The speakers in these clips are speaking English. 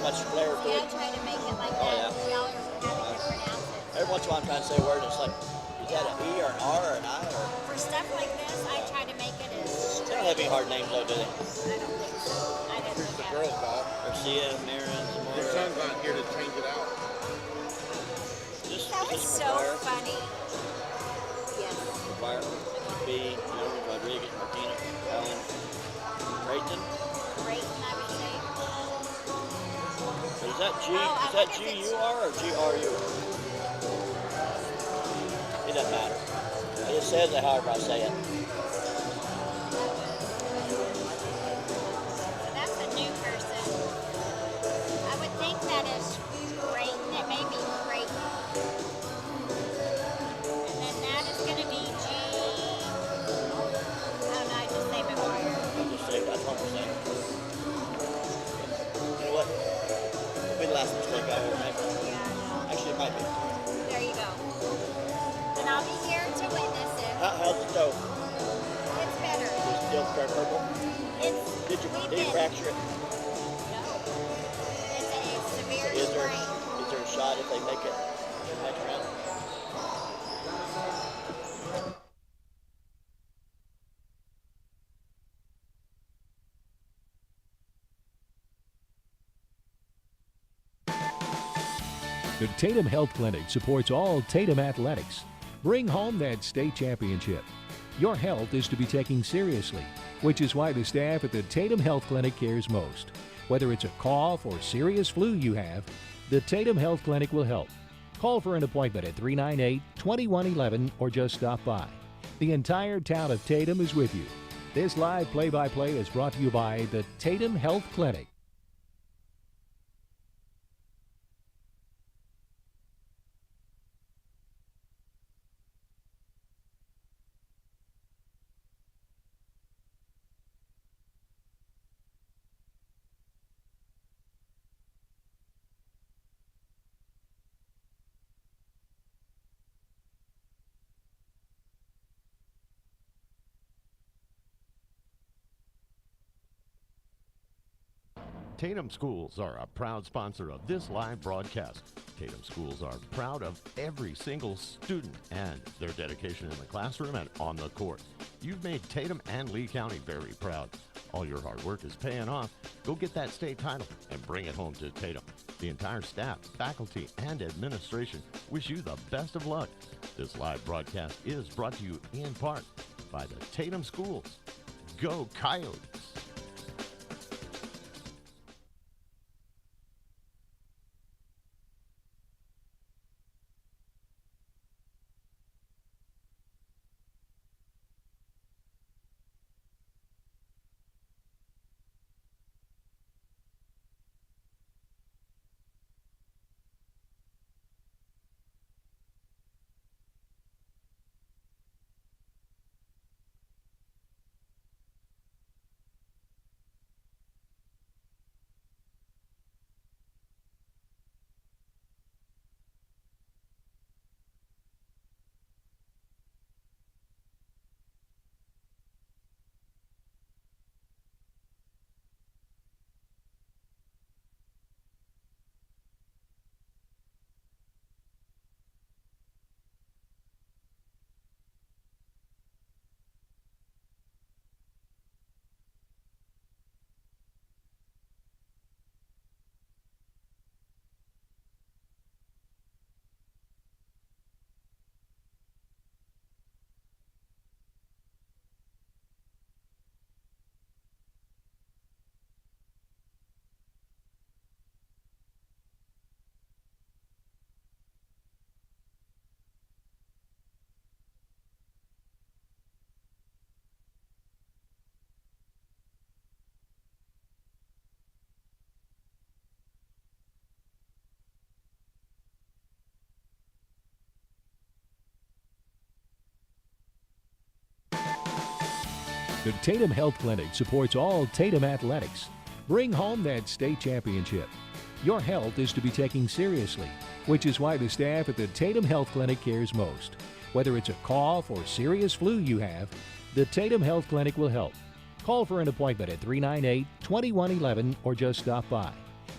much flair to See, I it. try to make it like Oh, that. yeah. We all have to pronounce it. Every once in a while I'm trying to say a word, and it's like, is that an E or an R or an I? Or For stuff like this, I try to make it as they don't straight. have any hard names though, do they? I don't think so. I didn't Here's look the at girl it. call. Garcia, Marin, Your Zamora. son's not here to change it out. That was so funny. Yes. McGuire, B, Jones, Rodriguez, Martinez, Allen, Creighton. Creighton, I would say. Is that G? Oh, I Is that wonder if it's- G-U-R or G-R-U? It doesn't matter. It just says it however I say it. So that's a new person. I would think that is Creighton. It may be Creighton. And then that is going to be G. Oh, no, I just say McGuire. I just say that's what I'm saying. You know what? It'll be the last mistake I ever make. Yeah, I know. Actually, it might be. There you go. And I'll be here to witness it. How's the toe? It's better. Is it still purple? Did you fracture it? No. It's a severe Is there sprain. a shot if they make it next round? The Tatum Health Clinic supports all Tatum athletics. Bring home that state championship. Your health is to be taken seriously, which is why the staff at the Tatum Health Clinic cares most. Whether it's a cough or serious flu you have, the Tatum Health Clinic will help. Call for an appointment at 398-2111 or just stop by. The entire town of Tatum is with you. This live play-by-play is brought to you by the Tatum Health Clinic. Tatum Schools are a proud sponsor of this live broadcast. Tatum Schools are proud of every single student and their dedication in the classroom and on the court. You've made Tatum and Lee County very proud. All your hard work is paying off. Go get that state title and bring it home to Tatum. The entire staff, faculty, and administration wish you the best of luck. This live broadcast is brought to you in part by the Tatum Schools. Go Coyotes! The Tatum Health Clinic supports all Tatum athletics. Bring home that state championship. Your health is to be taken seriously, which is why the staff at the Tatum Health Clinic cares most. Whether it's a cough or serious flu you have, the Tatum Health Clinic will help. Call for an appointment at 398-2111 or just stop by.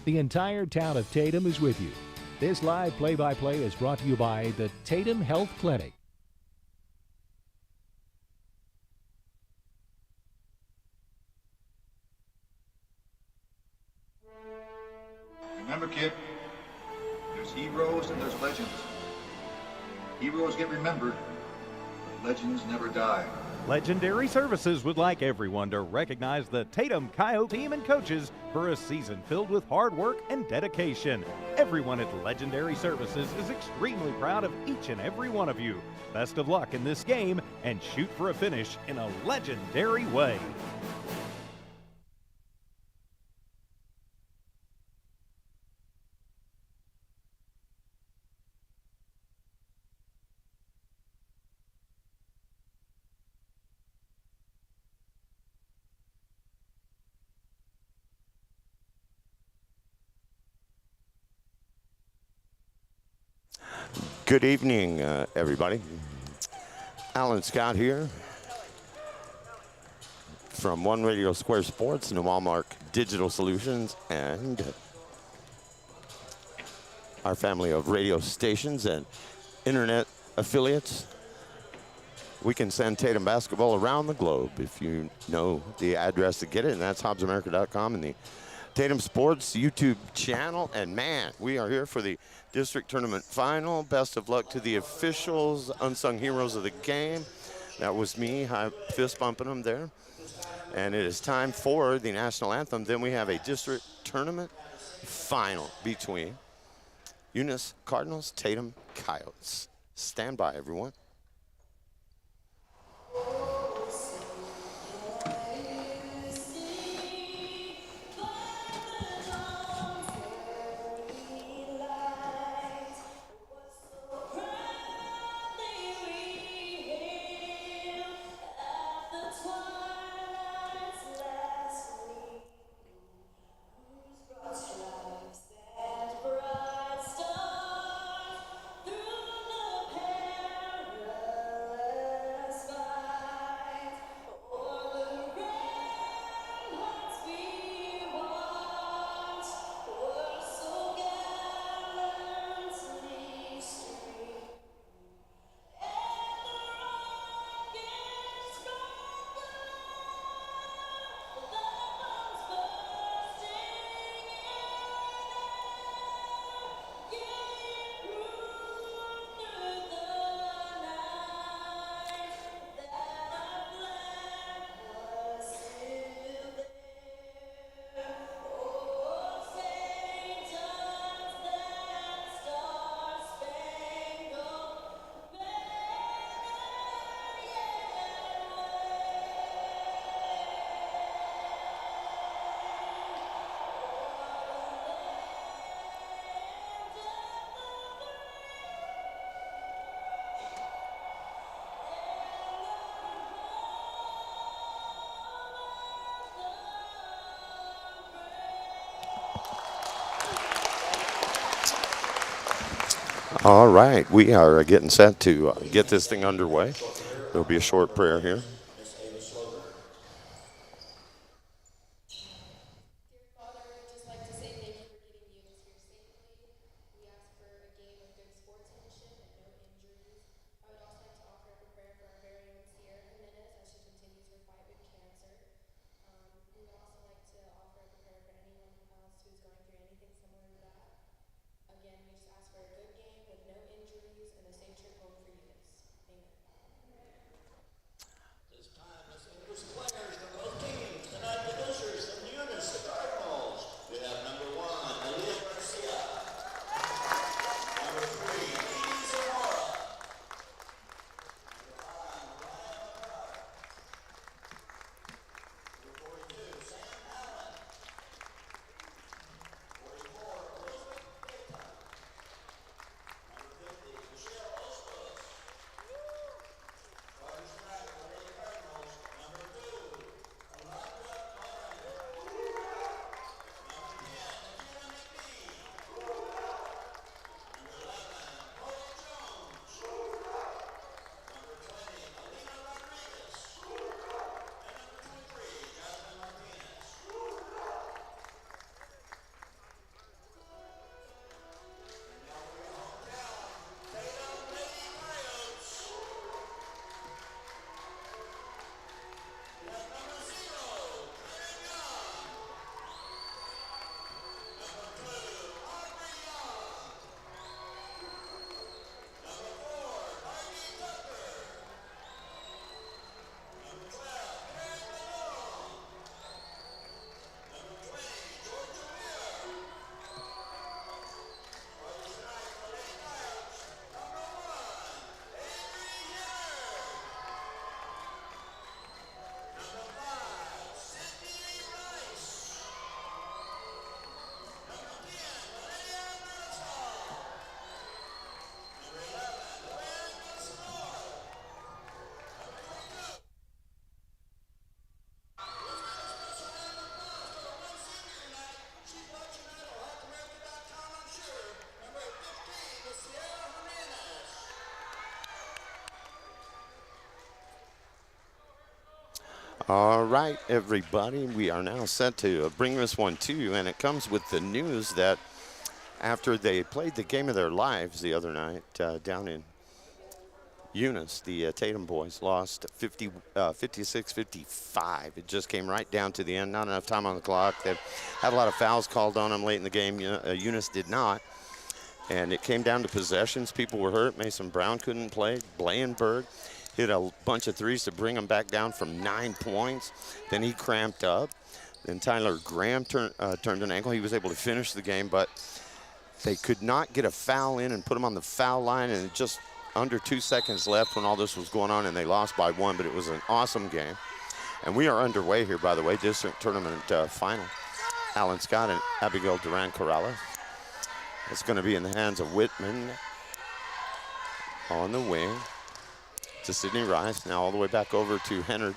The entire town of Tatum is with you. This live play-by-play is brought to you by the Tatum Health Clinic. Remember, kid, there's heroes and there's legends. Heroes get remembered, but legends never die. Legendary Services would like everyone to recognize the Tatum Coyote team and coaches for a season filled with hard work and dedication. Everyone at Legendary Services is extremely proud of each and every one of you. Best of luck in this game and shoot for a finish in a legendary way. Good evening, everybody. Alan Scott here from One Radio Square Sports and Walmart Digital Solutions and our family of radio stations and internet affiliates. We can send Tatum basketball around the globe if you know the address to get it, and that's HobbsAmerica.com and the Tatum Sports YouTube channel. And man, we are here for the district tournament final. Best of luck to the officials, unsung heroes of the game. That was me, high fist bumping them there. And it is time for the national anthem. Then we have a district tournament final between Eunice Cardinals, Tatum Coyotes. Stand by, everyone. All right, we are getting set to get this thing underway. There'll be a short prayer here. All right, everybody, we are now set to bring this one to you, and it comes with the news that after they played the game of their lives the other night down in Eunice, the Tatum boys lost 56-55. It just came right down to the end. Not enough time on the clock. They've had a lot of fouls called on them late in the game. Eunice did not. And it came down to possessions. People were hurt. Mason Brown couldn't play. Blanenberg hit a bunch of threes to bring him back down from 9 points. Then he cramped up. Then Tyler Graham turned an ankle. He was able to finish the game, but they could not get a foul in and put him on the foul line, and just under 2 seconds left when all this was going on, and they lost by 1, but it was an awesome game. And we are underway here, by the way, district tournament final. Alan Scott and Abigail Duran-Corrales. It's going to be in the hands of Whitman on the wing to Sydney Rice. Now all the way back over to Hennard.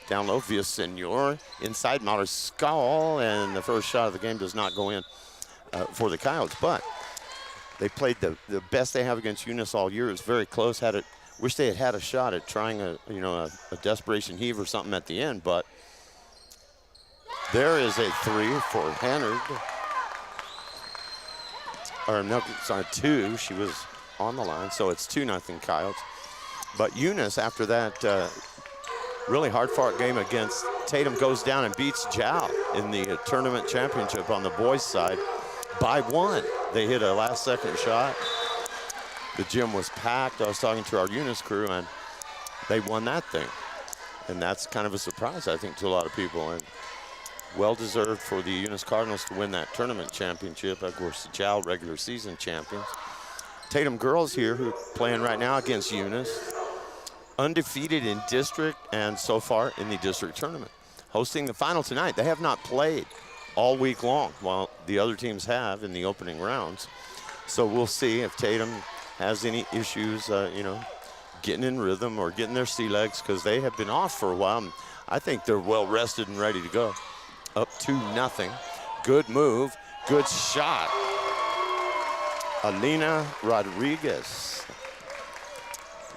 Down low, Villasenor inside Mariscal, and the first shot of the game does not go in for the Coyotes, but they played the best they have against Eunice all year. It was very close. Wish they had a shot at trying a desperation heave or something at the end, but there is a 3 for Hennard. Or no, sorry, 2. She was on the line, so it's 2-0 Coyotes. But Eunice, after that really hard-fought game against Tatum, goes down and beats Jow in the tournament championship on the boys' side by 1. They hit a last-second shot. The gym was packed. I was talking to our Eunice crew, and they won that thing. And that's kind of a surprise, I think, to a lot of people. And well-deserved for the Eunice Cardinals to win that tournament championship. Of course, the Jow regular season champions. Tatum girls here who are playing right now against Eunice. Undefeated in district and so far in the district tournament. Hosting the final tonight. They have not played all week long, while the other teams have in the opening rounds. So we'll see if Tatum has any issues, getting in rhythm or getting their sea legs, because they have been off for a while. I think they're well rested and ready to go. Up 2-0. Good move, good shot. Alina Rodriguez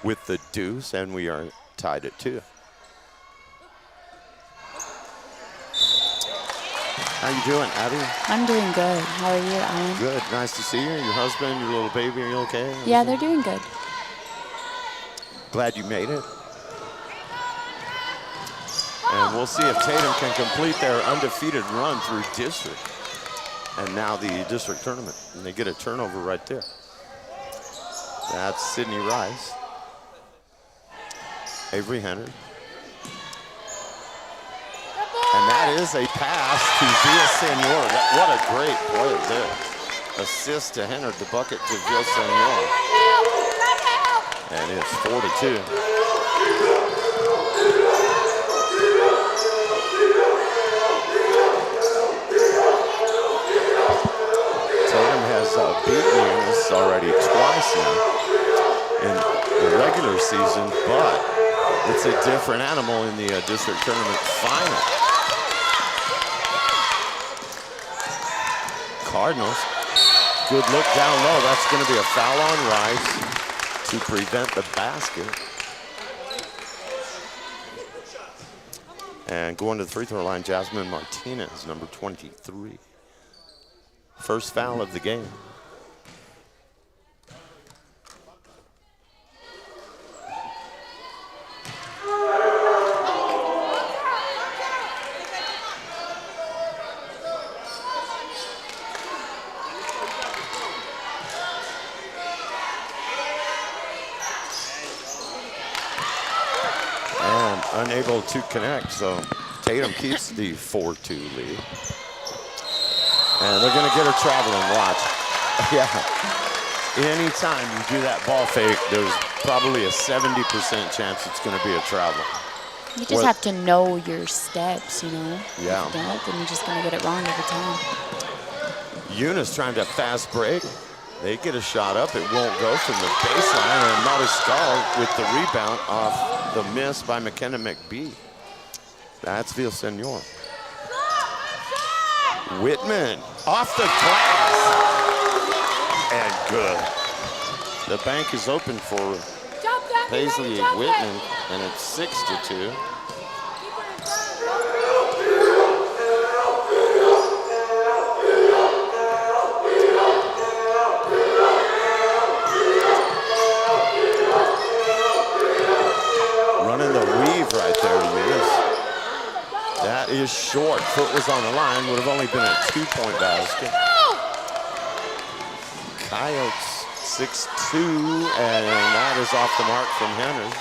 with the deuce, and we are tied at 2. How you doing, Abby? I'm doing good. How are you, Alan? Good. Nice to see you. Your husband, your little baby, are you okay? Yeah, they're doing good. Glad you made it. And we'll see if Tatum can complete their undefeated run through district. And now the district tournament. And they get a turnover right there. That's Sydney Rice. Avery Hennard. And that is a pass to Villasenor. What a great play there. Assist to Hennard, the bucket to Villasenor. And it's 4-2. Tatum has beaten Eunice already twice now in the regular season, but it's a different animal in the district tournament final. Cardinals, good look down low. That's going to be a foul on Rice to prevent the basket. And going to the free throw line, Jasmine Martinez, number 23. First foul of the game. Unable to connect, so Tatum keeps the 4-2 lead. And they're going to get her traveling, watch. Yeah, anytime you do that ball fake, there's probably a 70% chance it's going to be a travel. You just have to know your steps, Yeah. If you don't, then you're just going to get it wrong every time. Eunice trying to fast break. They get a shot up. It won't go from the baseline. And Mariscal with the rebound off the miss by McKenna McBee. That's Villasenor. Whitman off the glass. And good. The bank is open for Paisley Whitman, and it's 6-2. just short. Foot was on the line, would have only been a 2-point basket. Coyotes 6-2, and that is off the mark from Henry.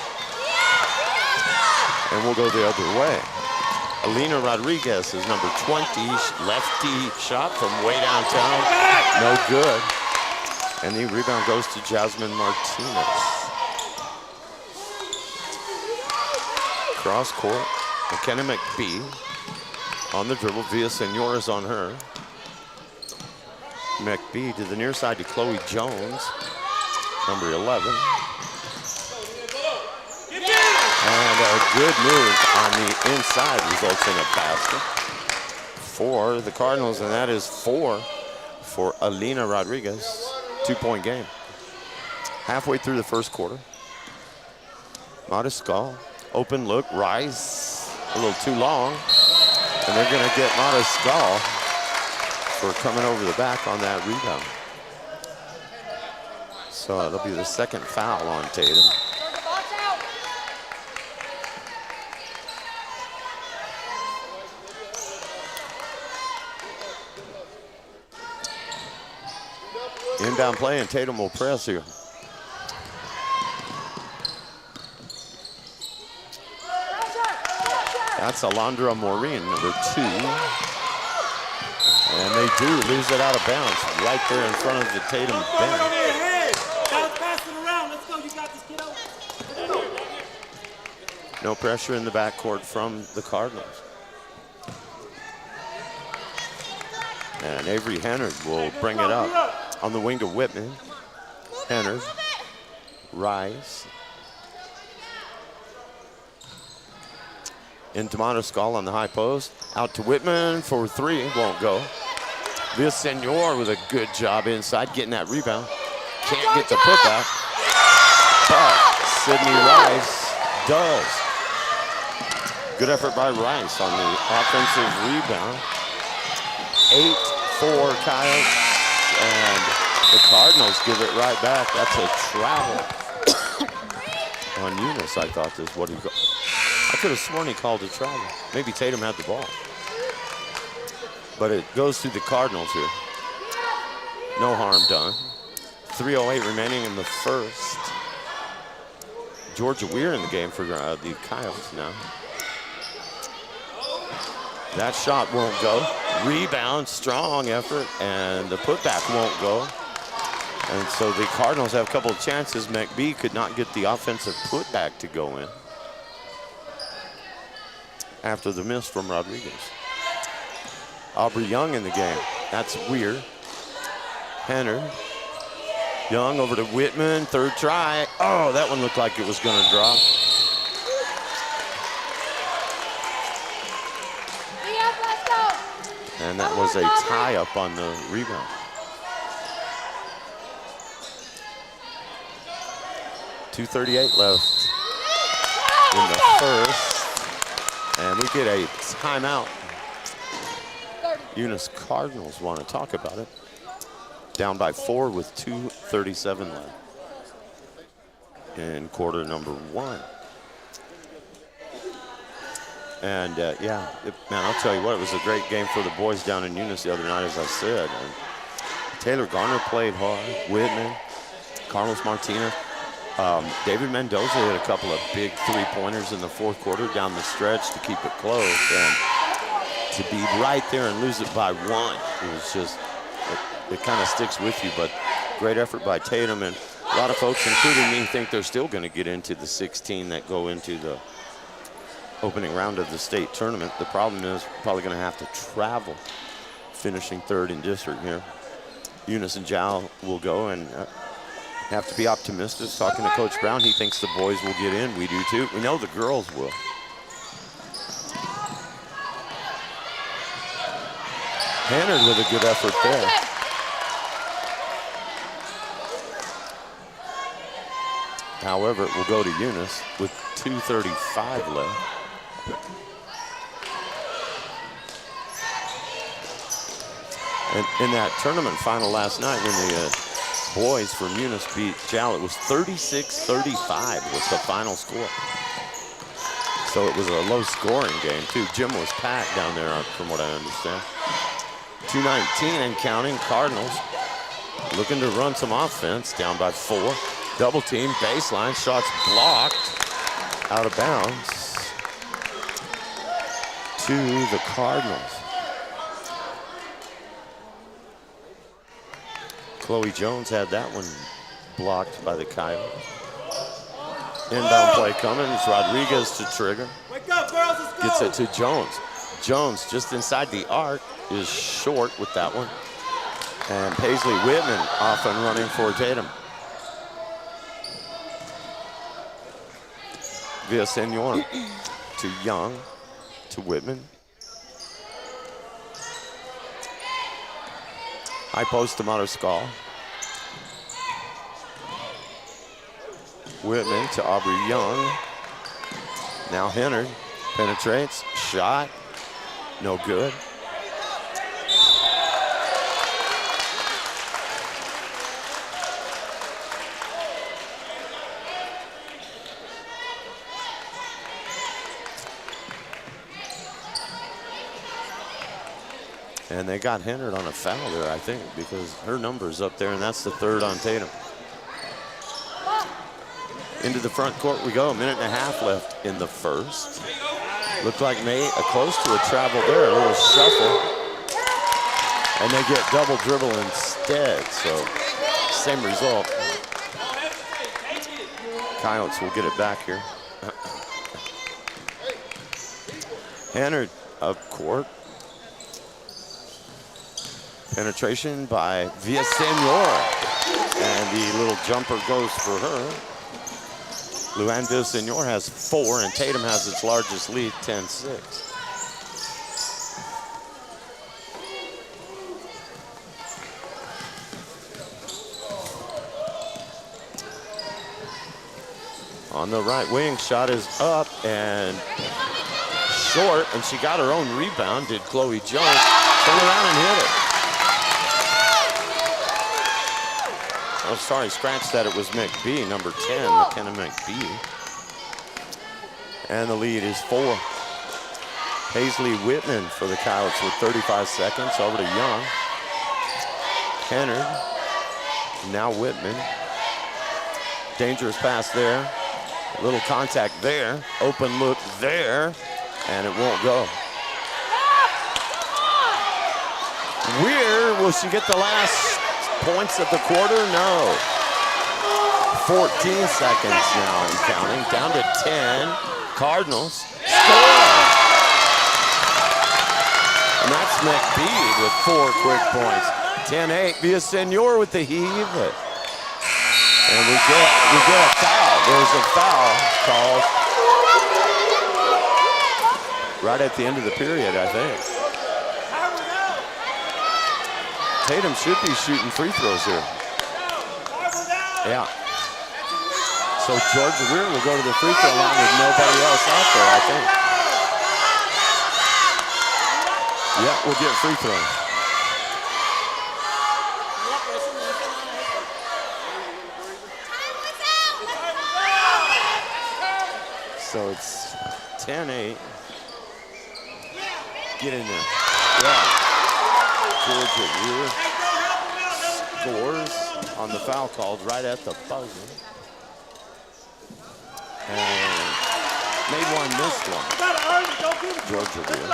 And we'll go the other way. Alina Rodriguez is number 20, lefty shot from way downtown, no good. And the rebound goes to Jasmine Martinez. Cross court, McKenna McBee on the dribble. Villaseñor on her. McBee to the near side to Chloe Jones, number 11. And a good move on the inside results in a basket for the Cardinals, and that is 4 for Alina Rodriguez. 2-point game. Halfway through the first quarter. Mariscal, open look, Rice, a little too long. And they're gonna get Mariscal for coming over the back on that rebound. So it'll be the second foul on Tatum. Inbound play, and Tatum will press here. That's Alondra Maureen, number 2. And they do lose it out of bounds right there in front of the Tatum bench. No pressure in the backcourt from the Cardinals. And Avery Hennard will bring it up. On the wing to Whitman. Hennard. Rice. Into Mariscal on the high post. Out to Whitman for 3. Won't go. Villaseñor with a good job inside, getting that rebound. Can't get the putback. But Sydney Rice does. Good effort by Rice on the offensive rebound. 8-4 Coyotes. And the Cardinals give it right back. That's a travel on Eunice, I thought is what he got. I could have sworn he called a travel. Maybe Tatum had the ball. But it goes to the Cardinals here. No harm done. 3:08 remaining in the first. Georgia Weir in the game for the Coyotes now. That shot won't go. Rebound, strong effort, and the putback won't go. And so the Cardinals have a couple of chances. McBee could not get the offensive putback to go in after the miss from Rodriguez. Aubrey Young in the game. That's weird. Henner. Young over to Whitman, third try. Oh, that one looked like it was gonna drop. And that was a tie-up on the rebound. 2:38 left in the first. And we get a timeout. Eunice Cardinals want to talk about it. Down by 4 with 2:37 left in quarter number 1. And yeah, man, I'll tell you what, it was a great game for the boys down in Eunice the other night, as I said. And Taylor Garner played hard, Whitman, Carlos Martinez. David Mendoza hit a couple of big 3-pointers in the fourth quarter down the stretch to keep it close. And to be right there and lose it by 1, it was just, it kind of sticks with you. But great effort by Tatum, and a lot of folks, including me, think they're still going to get into the 16 that go into the opening round of the state tournament. The problem is probably going to have to travel, finishing 3rd in district here. Eunice and Jal will go, and have to be optimistic. Talking to Coach Brown, he thinks the boys will get in. We do too. We know the girls will. Hannard with a good effort there. However, it will go to Eunice with 2:35 left. And in that tournament final last night, when the boys from Eunice beat Jal, it was 36-35 was the final score. So it was a low-scoring game, too. Gym was packed down there, from what I understand. 2:19 and counting. Cardinals looking to run some offense, down by 4. Double team, baseline, shots blocked, out of bounds to the Cardinals. Chloe Jones had that one blocked by the Coyotes. Inbound play coming. It's Rodriguez to trigger. Wake up, girls, let's go. Gets it to Jones. Jones just inside the arc is short with that one. And Paisley Whitman off and running for Tatum. Villasenor to Young to Whitman. High post to Mariscal. Whitman to Aubrey Young. Now Hennard penetrates, shot, no good. And they got Hennard on a foul there, I think, because her number's up there, and that's the 3rd on Tatum. Into the front court we go. 1.5 minutes left in the first. Looked like close to a travel there, a little shuffle. And they get double dribble instead, so same result. Coyotes will get it back here. Hennard up court. Penetration by Villasenor. And the little jumper goes for her. Luann Villasenor has 4, and Tatum has its largest lead, 10-6. On the right wing, shot is up and short, and she got her own rebound, did Chloe Jones. Turn around and hit it. Oh, sorry, scratch that. It was McBee, number 10, McKenna McBee. And the lead is 4. Paisley Whitman for the Coyotes with 35 seconds. Over to Young. Hennard. Now Whitman. Dangerous pass there. A little contact there. Open look there. And it won't go. Weir, will she get the last points of the quarter? No. 14 seconds now and counting. Down to 10. Cardinals score. And that's McBee with 4 quick points. 10-8. Villasenor with the heave. And we get a foul. There's a foul called right at the end of the period, I think. Tatum should be shooting free throws here. Yeah. So Georgia Weir will go to the free throw line with nobody else out there, I think. Yeah, we'll get free throws. So it's 10-8. Get in there. Yeah. Georgia Weir scores on the foul called right at the buzzer. And made one, missed one. Georgia Weir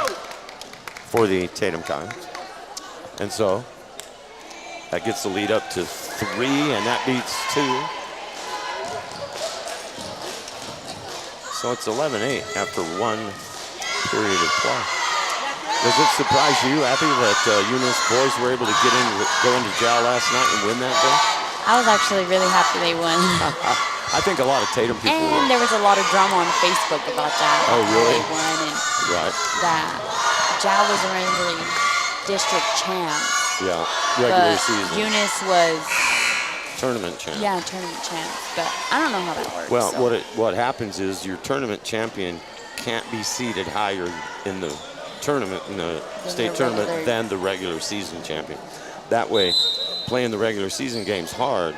for the Tatum Coyotes. And so that gets the lead up to 3, and that beats 2. So it's 11-8 after 1 period of play. Does it surprise you, Abby, that Eunice boys were able to go into jail last night and win that game? I was actually really happy they won. I think a lot of Tatum people And there was a lot of drama on Facebook about that. Oh, really? They won, and right. that Jal was originally district champ. Yeah, regular but season. Eunice was tournament champ. Yeah, tournament champ. But I don't know how that works. Well, so. what happens is your tournament champion can't be seated higher in the tournament, in the state tournament, than the regular season champion. That way, playing the regular season game's hard,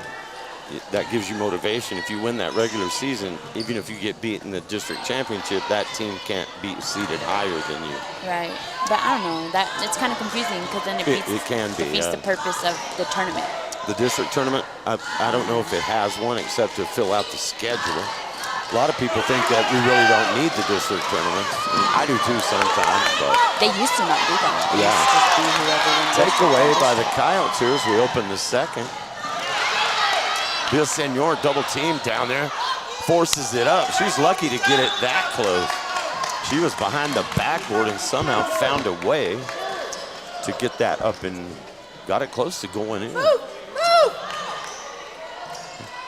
that gives you motivation. If you win that regular season, even if you get beat in the district championship, that team can't be seated higher than you. Right. But I don't know. That it's kind of confusing because then it defeats the purpose of the tournament. The district tournament, I don't know if it has one except to fill out the schedule. A lot of people think that we really don't need the district tournament. I do too sometimes, but they used to not do that. Yeah. Just be whoever wins Takeaway by the Coyotes here as we open the second. Bill Senor double team down there, forces it up. She's lucky to get it that close. She was behind the backboard and somehow found a way to get that up and got it close to going in.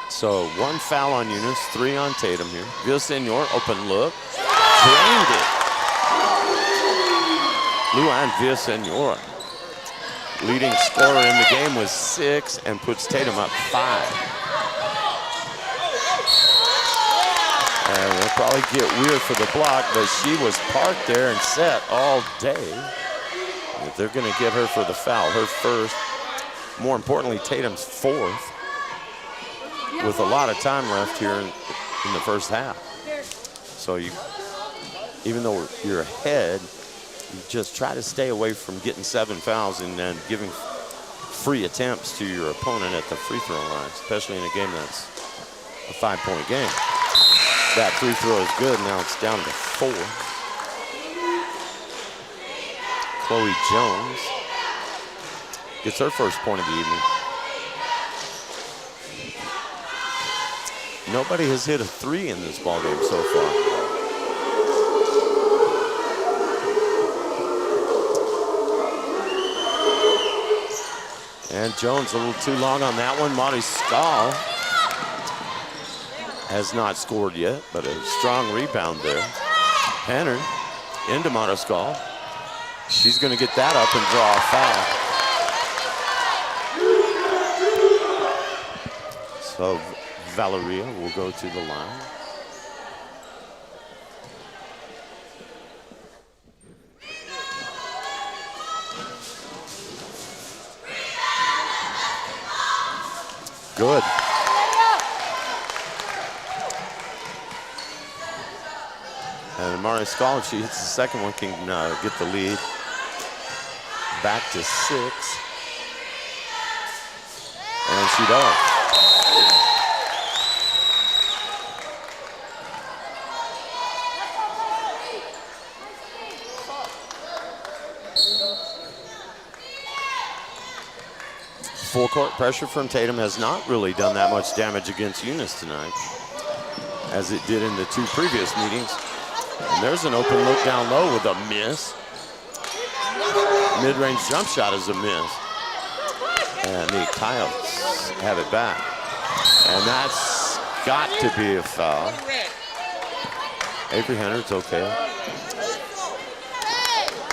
So 1 foul on Eunice, 3 on Tatum here. Villasenor, open look, drained it. Luann Villasenor, leading scorer in the game, was 6 and puts Tatum up 5. And they'll probably get weird for the block, but she was parked there and set all day. If they're gonna get her for the foul, her first, more importantly, Tatum's 4th, with a lot of time left here in the first half. So even though you're ahead, you just try to stay away from getting 7 fouls and then giving free attempts to your opponent at the free throw line, especially in a game that's a 5-point game. That free throw is good. Now it's down to 4. Chloe Jones gets her first point of the evening. Nobody has hit a 3 in this ballgame so far. And Jones a little too long on that one. Monty Stahl has not scored yet, but a strong rebound there. Hannard into Montescal. She's going to get that up and draw a foul. So Valeria will go to the line. Good. And Mari Skull, if she hits the second one, can get the lead back to 6. And she does. Full court pressure from Tatum has not really done that much damage against Eunice tonight, as it did in the 2 previous meetings. And there's an open look down low with a miss. Mid-range jump shot is a miss. And the Coyotes have it back. And that's got to be a foul. Avery Hennard's okay.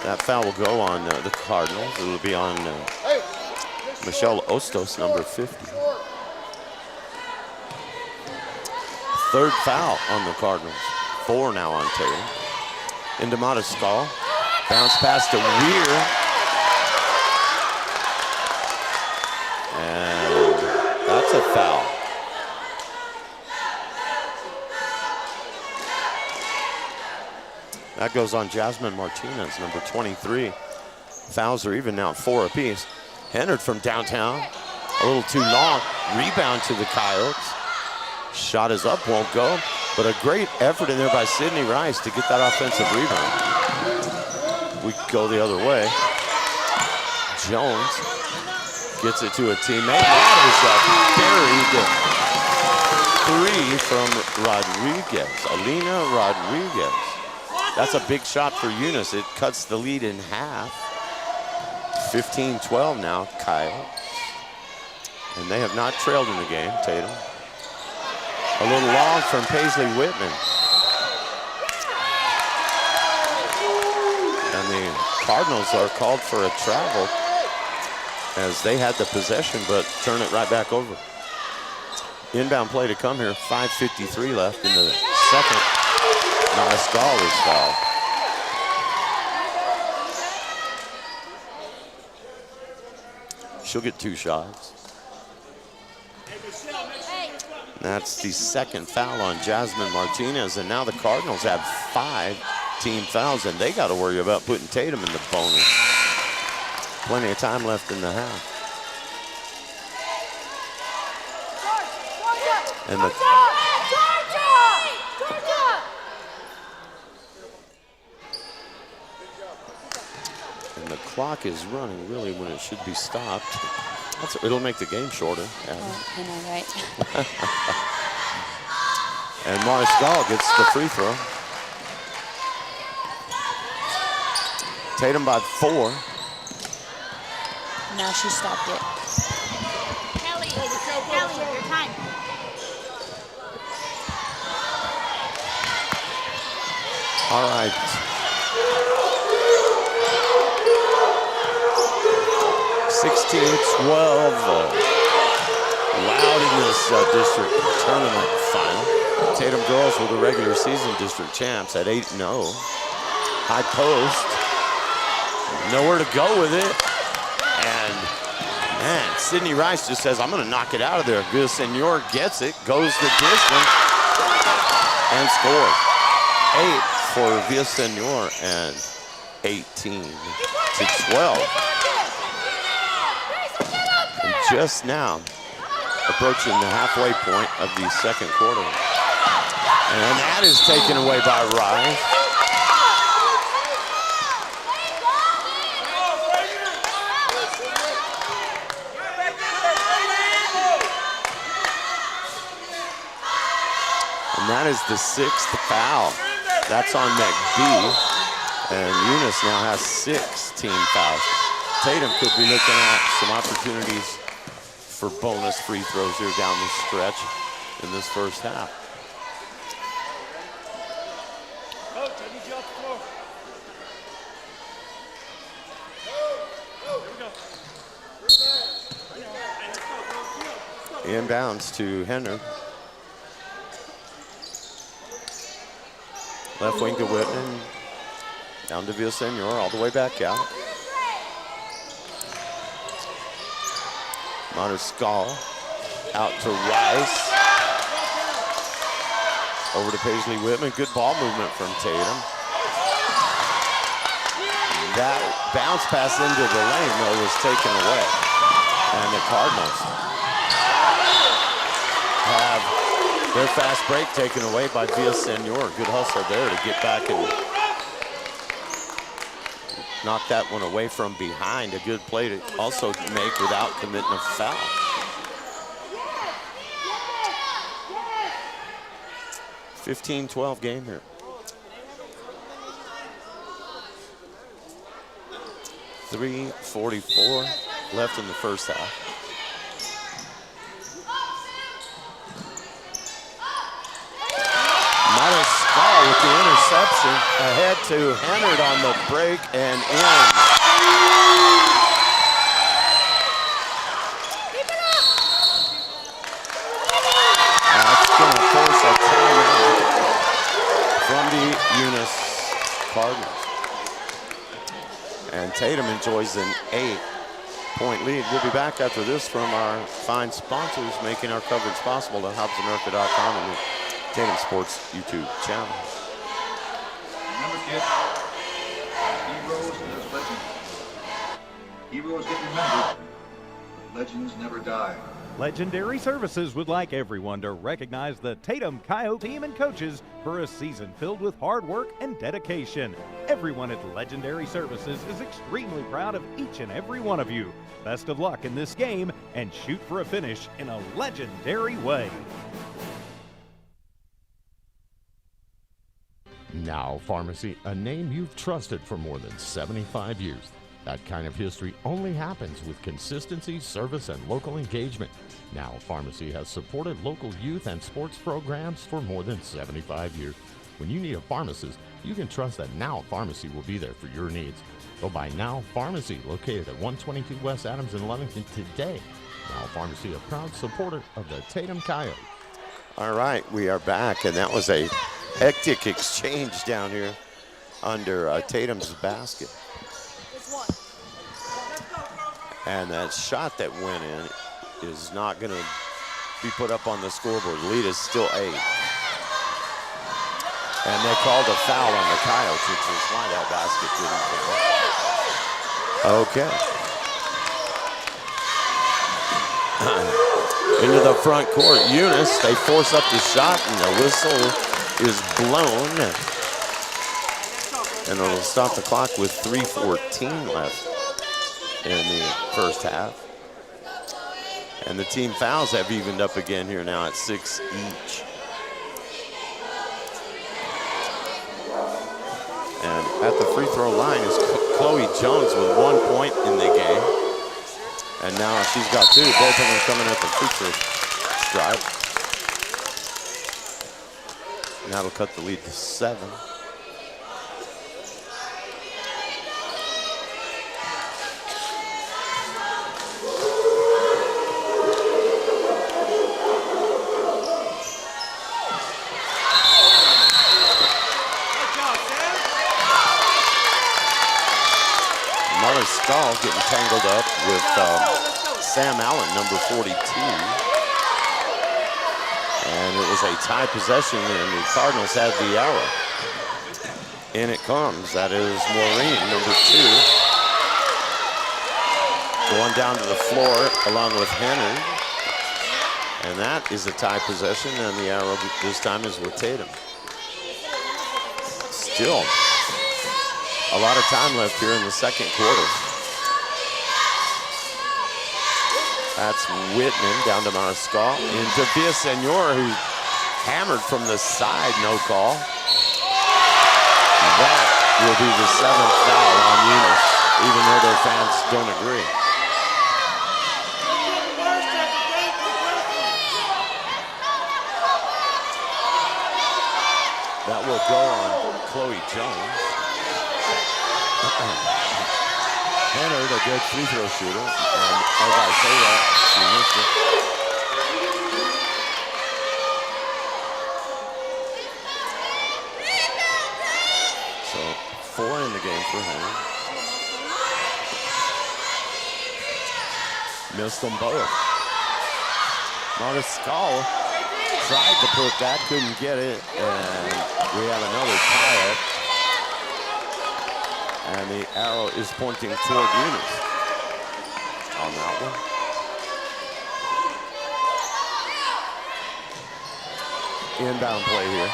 That foul will go on the Cardinals. It'll be on Michelle Ostos, number 50. 3rd foul on the Cardinals. 4 now on Tatum. Into Montescal. Bounce pass to Weir. And that's a foul. That goes on Jasmine Martinez, number 23. Fouls are even now at 4 apiece. Hennard from downtown, a little too long. Rebound to the Coyotes. Shot is up, won't go. But a great effort in there by Sydney Rice to get that offensive rebound. We go the other way. Jones gets it to a teammate. That is a buried 3 from Rodriguez, Alina Rodriguez. That's a big shot for Eunice. It cuts the lead in half. 15-12 now, Kyle. And they have not trailed in the game, Tatum. A little long from Paisley Whitman. And the Cardinals are called for a travel as they had the possession, but turn it right back over. Inbound play to come here. 5:53 left in the second. Mariscal is fouled. She'll get 2 shots. That's the second foul on Jasmine Martinez, and now the Cardinals have 5 team fouls, and they got to worry about putting Tatum in the bonus. Plenty of time left in the half. And the clock is running really when it should be stopped. It'll make the game shorter. Yeah. Oh, I know, right? And Mariscal gets the free throw. Tatum by 4. Now she stopped it. Kelly, your time. All right. 16-12. Loud in this district tournament final. Tatum girls were the regular season district champs at 8-0. High post. Nowhere to go with it. And man, Sydney Rice just says, I'm going to knock it out of there. Villasenor gets it, goes the distance, and scores. 8 for Villasenor and 18-12. And just now, approaching the halfway point of the second quarter. And that is taken away by Rice. And that is the 6th foul. That's on McBee. And Eunice now has 6 team fouls. Tatum could be looking at some opportunities for bonus free throws here down the stretch in this first half. Inbounds to Henry. Left wing to Whitman. Down to Villasenor, all the way back out. Mariscal out to Rice. Over to Paisley Whitman. Good ball movement from Tatum. That bounce pass into the lane, though, was taken away. And the Cardinals have their fast break taken away by Villasenor. Good hustle there to get back and knock that one away from behind. A good play to also make without committing a foul. – 15-12 game here. 3:44 left in the first half. Mariscal with the interception, ahead to Hennard on the break and in. That's going to force a timeout from the Eunice Cardinals. And Tatum enjoys an 8-point lead. We'll be back after this from our fine sponsors making our coverage possible at HobbsAmerica.com and the Tatum Sports YouTube channel. Remember, kids, heroes and there's legends. Heroes get remembered, but legends never die. Legendary Services would like everyone to recognize the Tatum Coyote team and coaches for a season filled with hard work and dedication. Everyone at Legendary Services is extremely proud of each and every one of you. Best of luck in this game and shoot for a finish in a legendary way. Now Pharmacy, a name you've trusted for more than 75 years. That kind of history only happens with consistency, service, and local engagement. Now Pharmacy has supported local youth and sports programs for more than 75 years. When you need a pharmacist, you can trust that Now Pharmacy will be there for your needs. Go by Now Pharmacy, located at 122 West Adams in Lovington today. Now Pharmacy, a proud supporter of the Tatum Coyotes. All right, we are back, and that was a hectic exchange down here under Tatum's basket. And that shot that went in is not going to be put up on the scoreboard. The lead is still 8. And they called a foul on the Coyotes, which is why that basket didn't go. Okay. Into the front court, Eunice, they force up the shot, and the whistle is blown. And it'll stop the clock with 3:14 left in the first half. And the team fouls have evened up again here now at 6 each. And at the free throw line is Chloe Jones with 1 point in the game. And now she's got 2, both of them coming at the free throw stripe. And that'll cut the lead to 7. Stahl getting tangled up with Sam Allen, number 42. And it was a tie possession, and the Cardinals had the arrow. In it comes. That is Maureen, number 2. Going down to the floor along with Henry. And that is a tie possession, and the arrow this time is with Tatum. Still a lot of time left here in the second quarter. That's Whitman down to Mariscal. Into Villasenor, who hammered from the side, no call. That will be the 7th foul on Eunice, even though their fans don't agree. That will go on Chloe Jones. Hennard, a good free throw shooter, and as I say that, she missed it. So 4 in the game for Hennard. Missed them both. Mariscal tried to put that, couldn't get it, and we have another tie-up. And the arrow is pointing toward Eunice on that one. Inbound play here.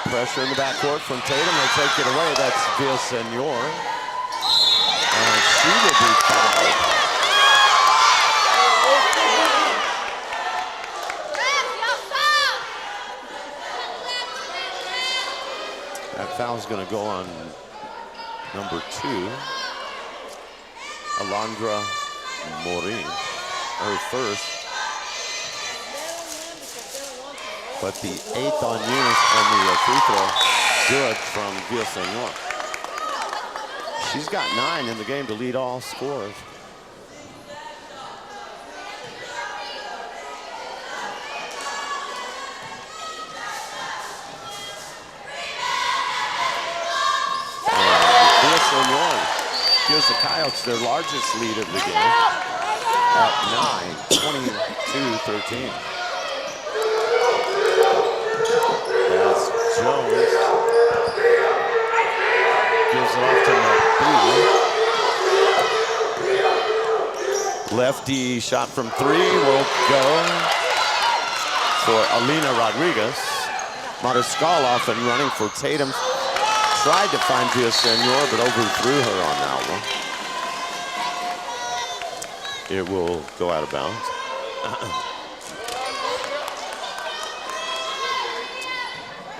Pressure in the backcourt from Tatum. They take it away. That's Villasenor. And she will be fouled. That foul's going to go on number 2, Alondra Morin, her first. But the 8th on Eunice and the free throw, good from Villasenor. She's got 9 in the game to lead all scorers. Gives the Coyotes their largest lead of the game at 9, 22-13. That's Jones. Gives it off to McBee. Lefty shot from 3 will go for Alina Rodriguez. Mariscal off and running for Tatum. Tried to find Villasenor, but overthrew her on that one. It will go out of bounds.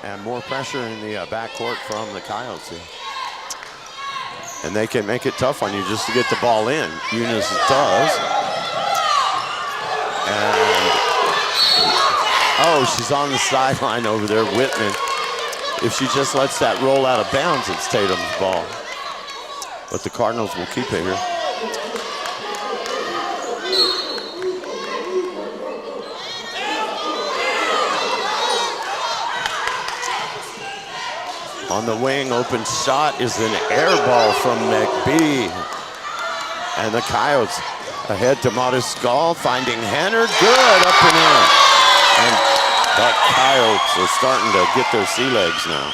And more pressure in the backcourt from the Coyotes here. And they can make it tough on you just to get the ball in. Eunice does. And, oh, she's on the sideline over there, Whitman. If she just lets that roll out of bounds, it's Tatum's ball. But the Cardinals will keep it here. On the wing, open shot is an air ball from McBee. And the Coyotes Ahead to Modescal, finding Hennard, good, up and in. And the Coyotes are starting to get their sea legs now.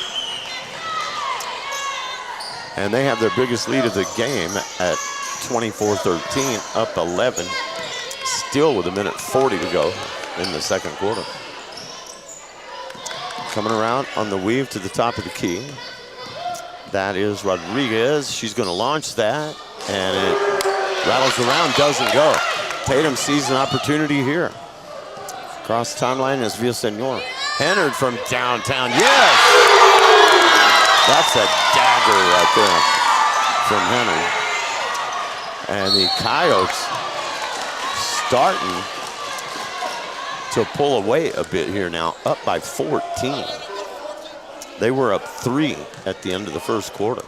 And they have their biggest lead of the game at 24-13, up 11. Still with 1:40 to go in the second quarter. Coming around on the weave to the top of the key. That is Rodriguez. She's going to launch that, and it rattles around, doesn't go. Tatum sees an opportunity here. Cross timeline is Villasenor. Hennard from downtown, yes! That's a dagger right there from Hennard. And the Coyotes starting to pull away a bit here now, up by 14. They were up 3 at the end of the first quarter.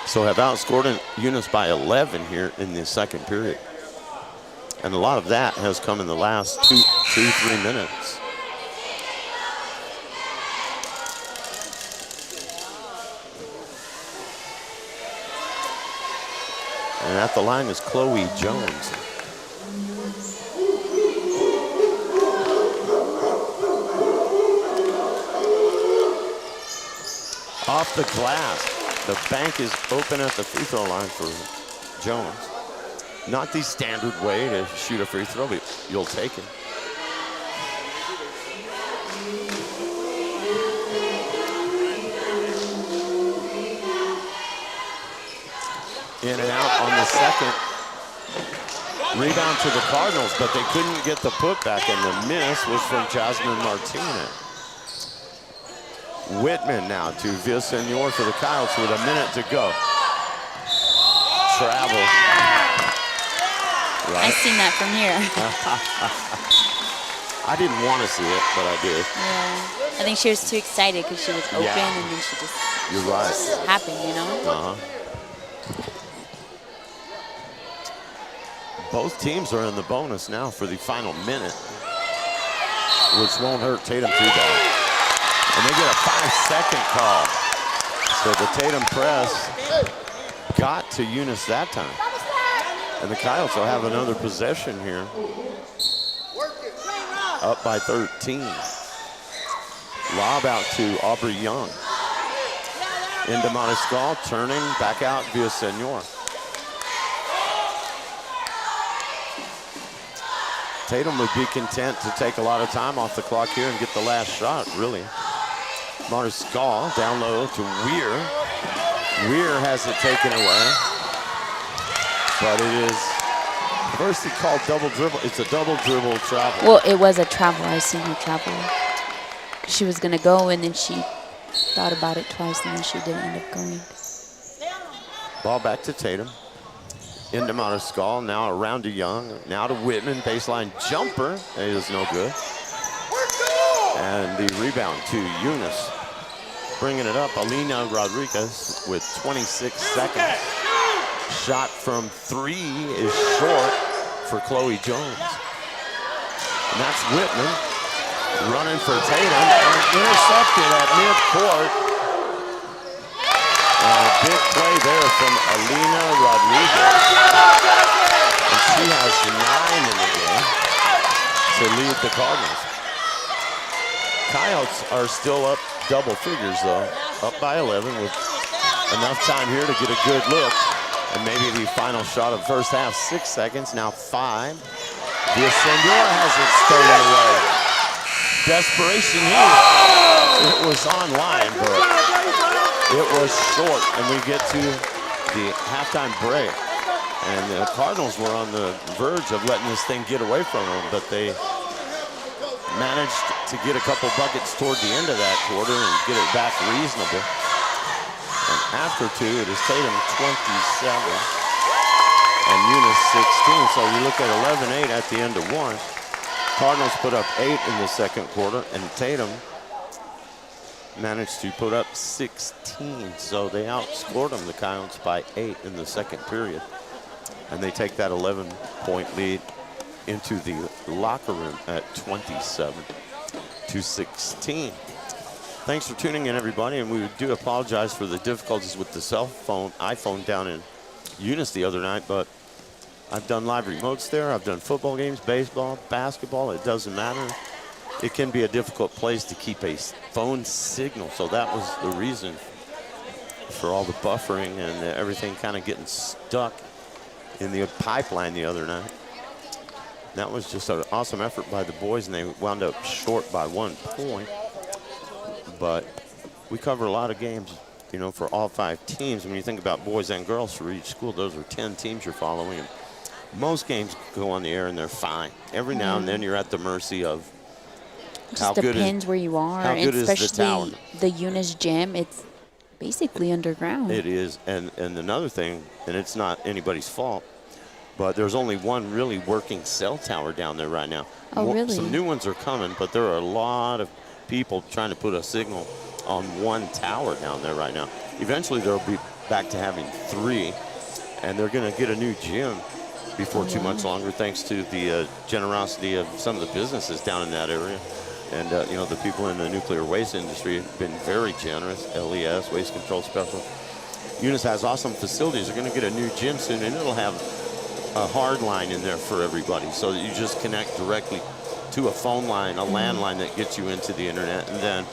So have outscored Eunice by 11 here in the second period. And a lot of that has come in the last 2-3 minutes. And at the line is Chloe Jones. Off the glass. The bank is open at the free throw line for Jones. Not the standard way to shoot a free throw, but you'll take it. In and out on the second. Rebound to the Cardinals, but they couldn't get the putback, and the miss was from Jasmine Martinez. Whitman now to Villasenor for the Coyotes with 1 minute to go. Travel. Right. I seen that from here. I didn't want to see it, but I did. Yeah. I think she was too excited because she was open, and then she just, You're right. just happened, you know? Both teams are in the bonus now for the final minute, which won't hurt Tatum too bad. And they get a 5-second call. So the Tatum press got to Eunice that time. And the Coyotes will have another possession here. Up by 13. Lob out to Aubrey Young. Into Montescal, turning back out Villasenor. Tatum would be content to take a lot of time off the clock here and get the last shot, really. Montescal down low to Weir. Weir has it taken away. But it is, first he called double dribble. It's a double dribble travel. Well, it was a travel. I seen her travel. She was going to go, and then she thought about it twice, and then she didn't end up going. Ball back to Tatum. Into Montescal, now around to Young, now to Whitman, baseline jumper, it is no good. And the rebound to Eunice. Bringing it up, Alina Rodriguez with 26 seconds. Shot from 3 is short for Chloe Jones. And that's Whitman running for Tatum and intercepted at midcourt. And a big play there from Alina Rodriguez. And she has 9 in the game to lead the Cardinals. Coyotes are still up double figures though, up by 11 with enough time here to get a good look. And maybe the final shot of first half, 6 seconds, now 5. Villasenor has it stolen away. Desperation here. It was online, but it was short, and we get to the halftime break. And the Cardinals were on the verge of letting this thing get away from them, but they managed to get a couple buckets toward the end of that quarter and get it back reasonable. And after 2, it is Tatum 27 and Eunice 16. So you look at 11-8 at the end of 1. Cardinals put up 8 in the second quarter, and Tatum managed to put up 16. So they outscored them, the Coyotes, by 8 in the second period. And they take that 11-point lead into the locker room at 27-16. Thanks for tuning in, everybody, and we do apologize for the difficulties with the cell phone, iPhone down in Eunice the other night, but I've done live remotes there. I've done football games, baseball, basketball. It doesn't matter. It can be a difficult place to keep a phone signal. So that was the reason for all the buffering and everything kind of getting stuck in the pipeline the other night. That was just an awesome effort by the boys, and they wound up short by 1 point. But we cover a lot of games, you know, for all 5 teams. When you think about boys and girls for each school, those are 10 teams you're following. And most games go on the air and they're fine. Every now and then you're at the mercy of Just depends where you are, how good is the tower. especially the Eunice gym. It's basically underground. It is, and another thing, and it's not anybody's fault, but there's only one really working cell tower down there right now. Oh, really? Some new ones are coming, but there are a lot of people trying to put a signal on one tower down there right now. Eventually, they'll be back to having 3, and they're going to get a new gym before too much longer, thanks to the generosity of some of the businesses down in that area. And, you know, the people in the nuclear waste industry have been very generous. LES, Waste Control Special. Eunice has awesome facilities. They're going to get a new gym soon, and it'll have a hard line in there for everybody, so that you just connect directly to a phone line, a landline that gets you into the internet, and then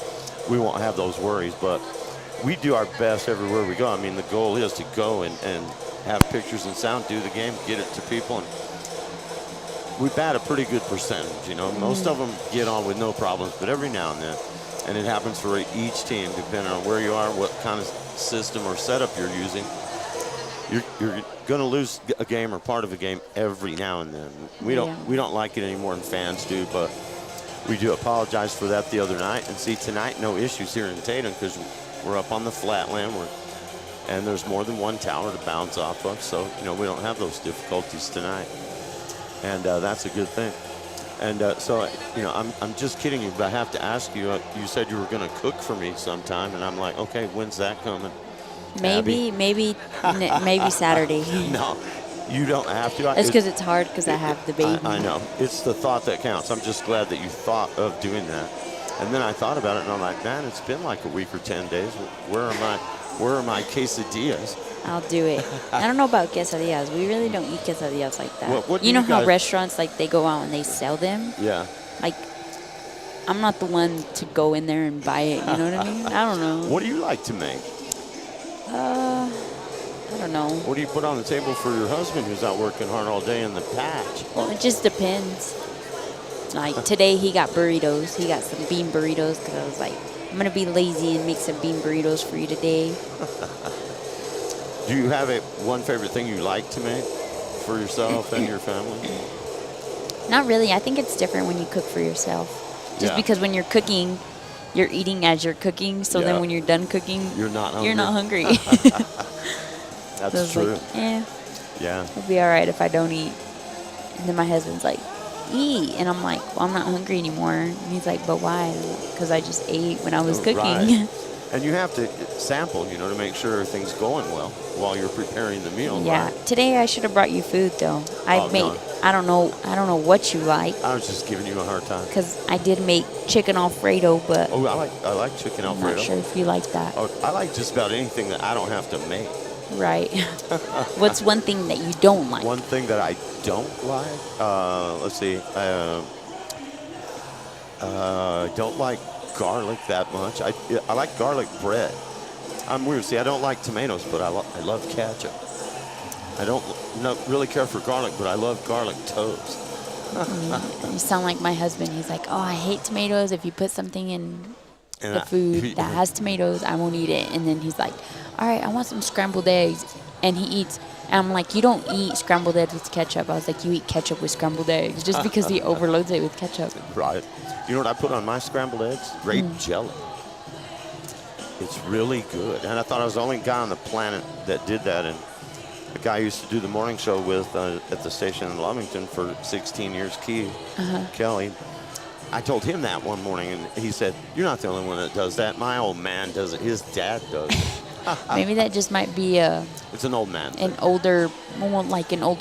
we won't have those worries. But we do our best everywhere we go. I mean, the goal is to go and have pictures and sound, do the game, get it to people, and we bat a pretty good percentage, you know. Most of them get on with no problems, but every now and then, and it happens for each team, depending on where you are, what kind of system or setup you're using. You're going to lose a game or part of a game every now and then. We don't like it any more than fans do, but we do apologize for that the other night. And see, tonight, no issues here in Tatum because we're up on the flatland, and there's more than one tower to bounce off of, so, you know, we don't have those difficulties tonight. And that's a good thing. And so, you know, I'm just kidding you, but I have to ask you, you said you were going to cook for me sometime, and I'm like, okay, when's that coming? Maybe Saturday. No, you don't have to. It's because it's hard because I have the baby. I know. It's the thought that counts. I'm just glad that you thought of doing that. And then I thought about it, and I'm like, man, it's been like a week or 10 days. Where are my quesadillas? I'll do it. I don't know about quesadillas. We really don't eat quesadillas like that. What you know how restaurants, like, they go out and they sell them? Yeah. Like, I'm not the one to go in there and buy it. You know what I mean? I don't know. What do you like to make? I don't know. What do you put on the table for your husband who's out working hard all day in the patch? Well, it just depends. Like, today he got burritos. He got some bean burritos because I was like, I'm going to be lazy and make some bean burritos for you today. Do you have one favorite thing you like to make for yourself and your family? Not really. I think it's different when you cook for yourself. Just because when you're cooking, you're eating as you're cooking. So then when you're done cooking, you're not hungry. That's true. Like, yeah. It'll be all right if I don't eat. And then my husband's like, eat. And I'm like, well, I'm not hungry anymore. And he's like, but why? Because I just ate when I was cooking. Right. And you have to sample, you know, to make sure everything's going well while you're preparing the meal. Yeah. Right? Today I should have brought you food though. I don't know what you like. I was just giving you a hard time. Because I did make chicken Alfredo, but I like chicken Alfredo. I'm not sure if you like that. Oh, I like just about anything that I don't have to make. Right. What's one thing that you don't like? One thing that I don't like? Let's see. I don't like garlic that much. I like garlic bread. I'm weird. See, I don't like tomatoes, but I love ketchup. I don't really care for garlic, but I love garlic toast. You sound like my husband. He's like, oh, I hate tomatoes. If you put something in the food that has tomatoes, I won't eat it. And then he's like, all right, I want some scrambled eggs. And he eats. And I'm like, you don't eat scrambled eggs with ketchup. I was like, you eat ketchup with scrambled eggs just because he overloads it with ketchup. Right. You know what I put on my scrambled eggs? Grape jelly. It's really good. And I thought I was the only guy on the planet that did that. And the guy I used to do the morning show with at the station in Lovington for 16 years, Kelly, I told him that one morning, and he said, you're not the only one that does that. My old man does it. His dad does it. Maybe that just might be it's an old man thing. an older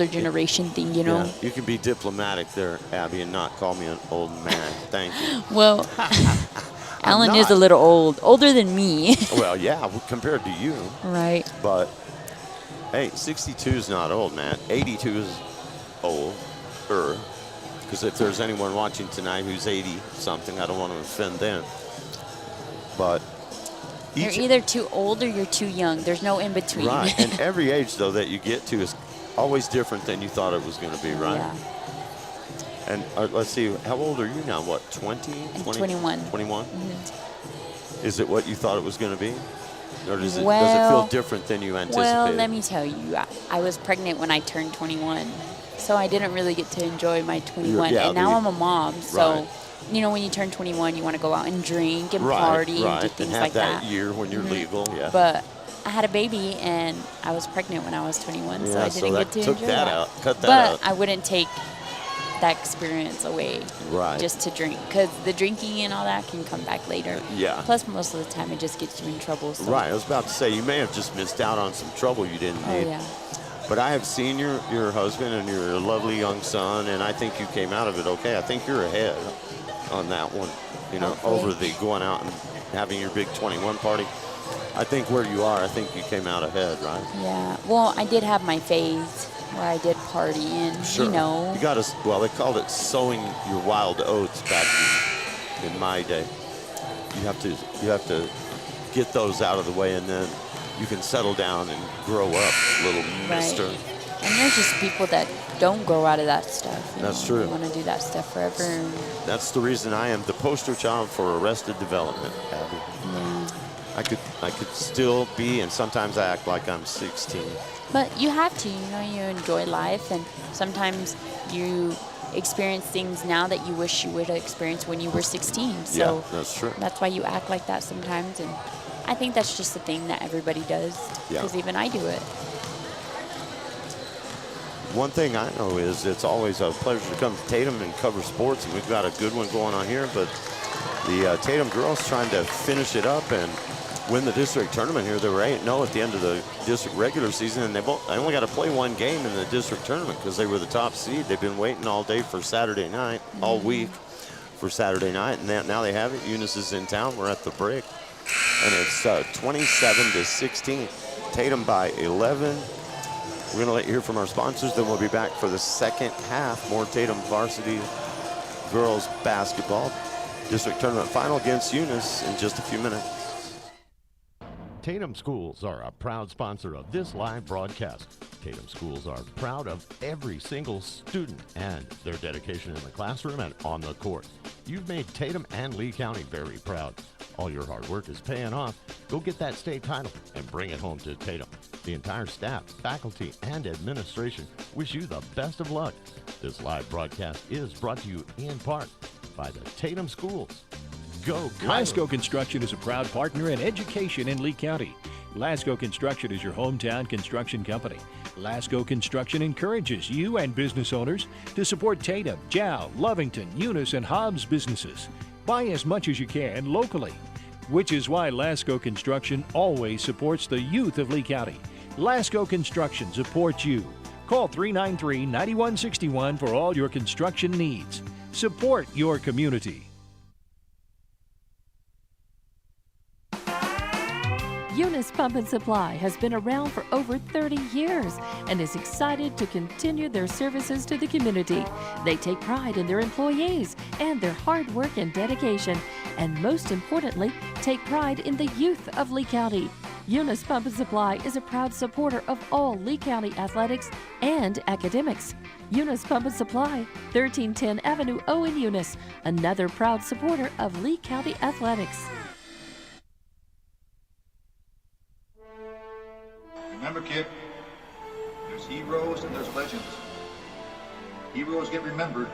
generation thing, you know? Yeah, you can be diplomatic there, Abby, and not call me an old man. Thank you. Well, Alan is a little older than me. Well, yeah, compared to you. Right. But, hey, 62 is not old, man. 82 is old, her, because if there's anyone watching tonight who's 80-something, I don't want to offend them. But you're either too old or you're too young. There's no in between. Right, and every age, though, that you get to is always different than you thought it was going to be, right? Yeah. And let's see, how old are you now? What, 20? 21. 21? Mm-hmm. Is it what you thought it was going to be? Or does it feel different than you anticipated? Well, let me tell you, I was pregnant when I turned 21. So I didn't really get to enjoy my 21. And now I'm a mom, so... Right. You know, when you turn 21, you want to go out and drink and party and do things like that. That year when you're legal, yeah. But I had a baby, and I was pregnant when I was 21, so I didn't get to enjoy that. Cut that but out. I wouldn't take that experience away just to drink, because the drinking and all that can come back later. Yeah. Plus, most of the time, it just gets you in trouble. So. Right. I was about to say, you may have just missed out on some trouble you didn't need. Oh, yeah. But I have seen your husband and your lovely young son, and I think you came out of it okay. I think you're ahead on that one, you know, over the going out and having your big 21 party. I think where you are, I think you came out ahead, right? Yeah. Well, I did have my phase where I did party and, you know. You got to, well, they called it sowing your wild oats back in my day. You have to get those out of the way, and then you can settle down and grow up, little mister. And there's just people that don't grow out of that stuff. That's true. They want to do that stuff forever. That's the reason I am the poster child for arrested development, Abby. Yeah. I could still be, and sometimes I act like I'm 16. But you have to, you know, you enjoy life, and sometimes you experience things now that you wish you would have experienced when you were 16. So yeah, that's true. That's why you act like that sometimes, and I think that's just a thing that everybody does, because even I do it. One thing I know is it's always a pleasure to come to Tatum and cover sports, and we've got a good one going on here, but the Tatum girls trying to finish it up and win the district tournament here. They were 8-0 at the end of the district regular season, and they only got to play one game in the district tournament because they were the top seed. They've been waiting all day for Saturday night, all week for Saturday night, and now they have it. Eunice is in town. We're at the break, and it's 27-16. Tatum by 11. We're going to let you hear from our sponsors, then we'll be back for the second half. More Tatum varsity girls basketball district tournament final against Eunice in just a few minutes. Tatum Schools are a proud sponsor of this live broadcast. Tatum Schools are proud of every single student and their dedication in the classroom and on the court. You've made Tatum and Lee County very proud. All your hard work is paying off. Go get that state title and bring it home to Tatum. The entire staff, faculty, and administration wish you the best of luck. This live broadcast is brought to you in part by the Tatum Schools. Go Coyotes! Lasco Construction is a proud partner in education in Lee County. Lasco Construction is your hometown construction company. Lasco Construction encourages you and business owners to support Tatum, Jow, Lovington, Eunice, and Hobbs businesses. Buy as much as you can locally, which is why Lasco Construction always supports the youth of Lee County. Lasco Construction supports you. Call 393-9161 for all your construction needs. Support your community. Eunice Pump and Supply has been around for over 30 years and is excited to continue their services to the community. They take pride in their employees and their hard work and dedication, and most importantly, take pride in the youth of Lee County. Eunice Pump and Supply is a proud supporter of all Lee County athletics and academics. Eunice Pump and Supply, 1310 Avenue O in Eunice, another proud supporter of Lee County athletics. Remember, kid, there's heroes and there's legends. Heroes get remembered,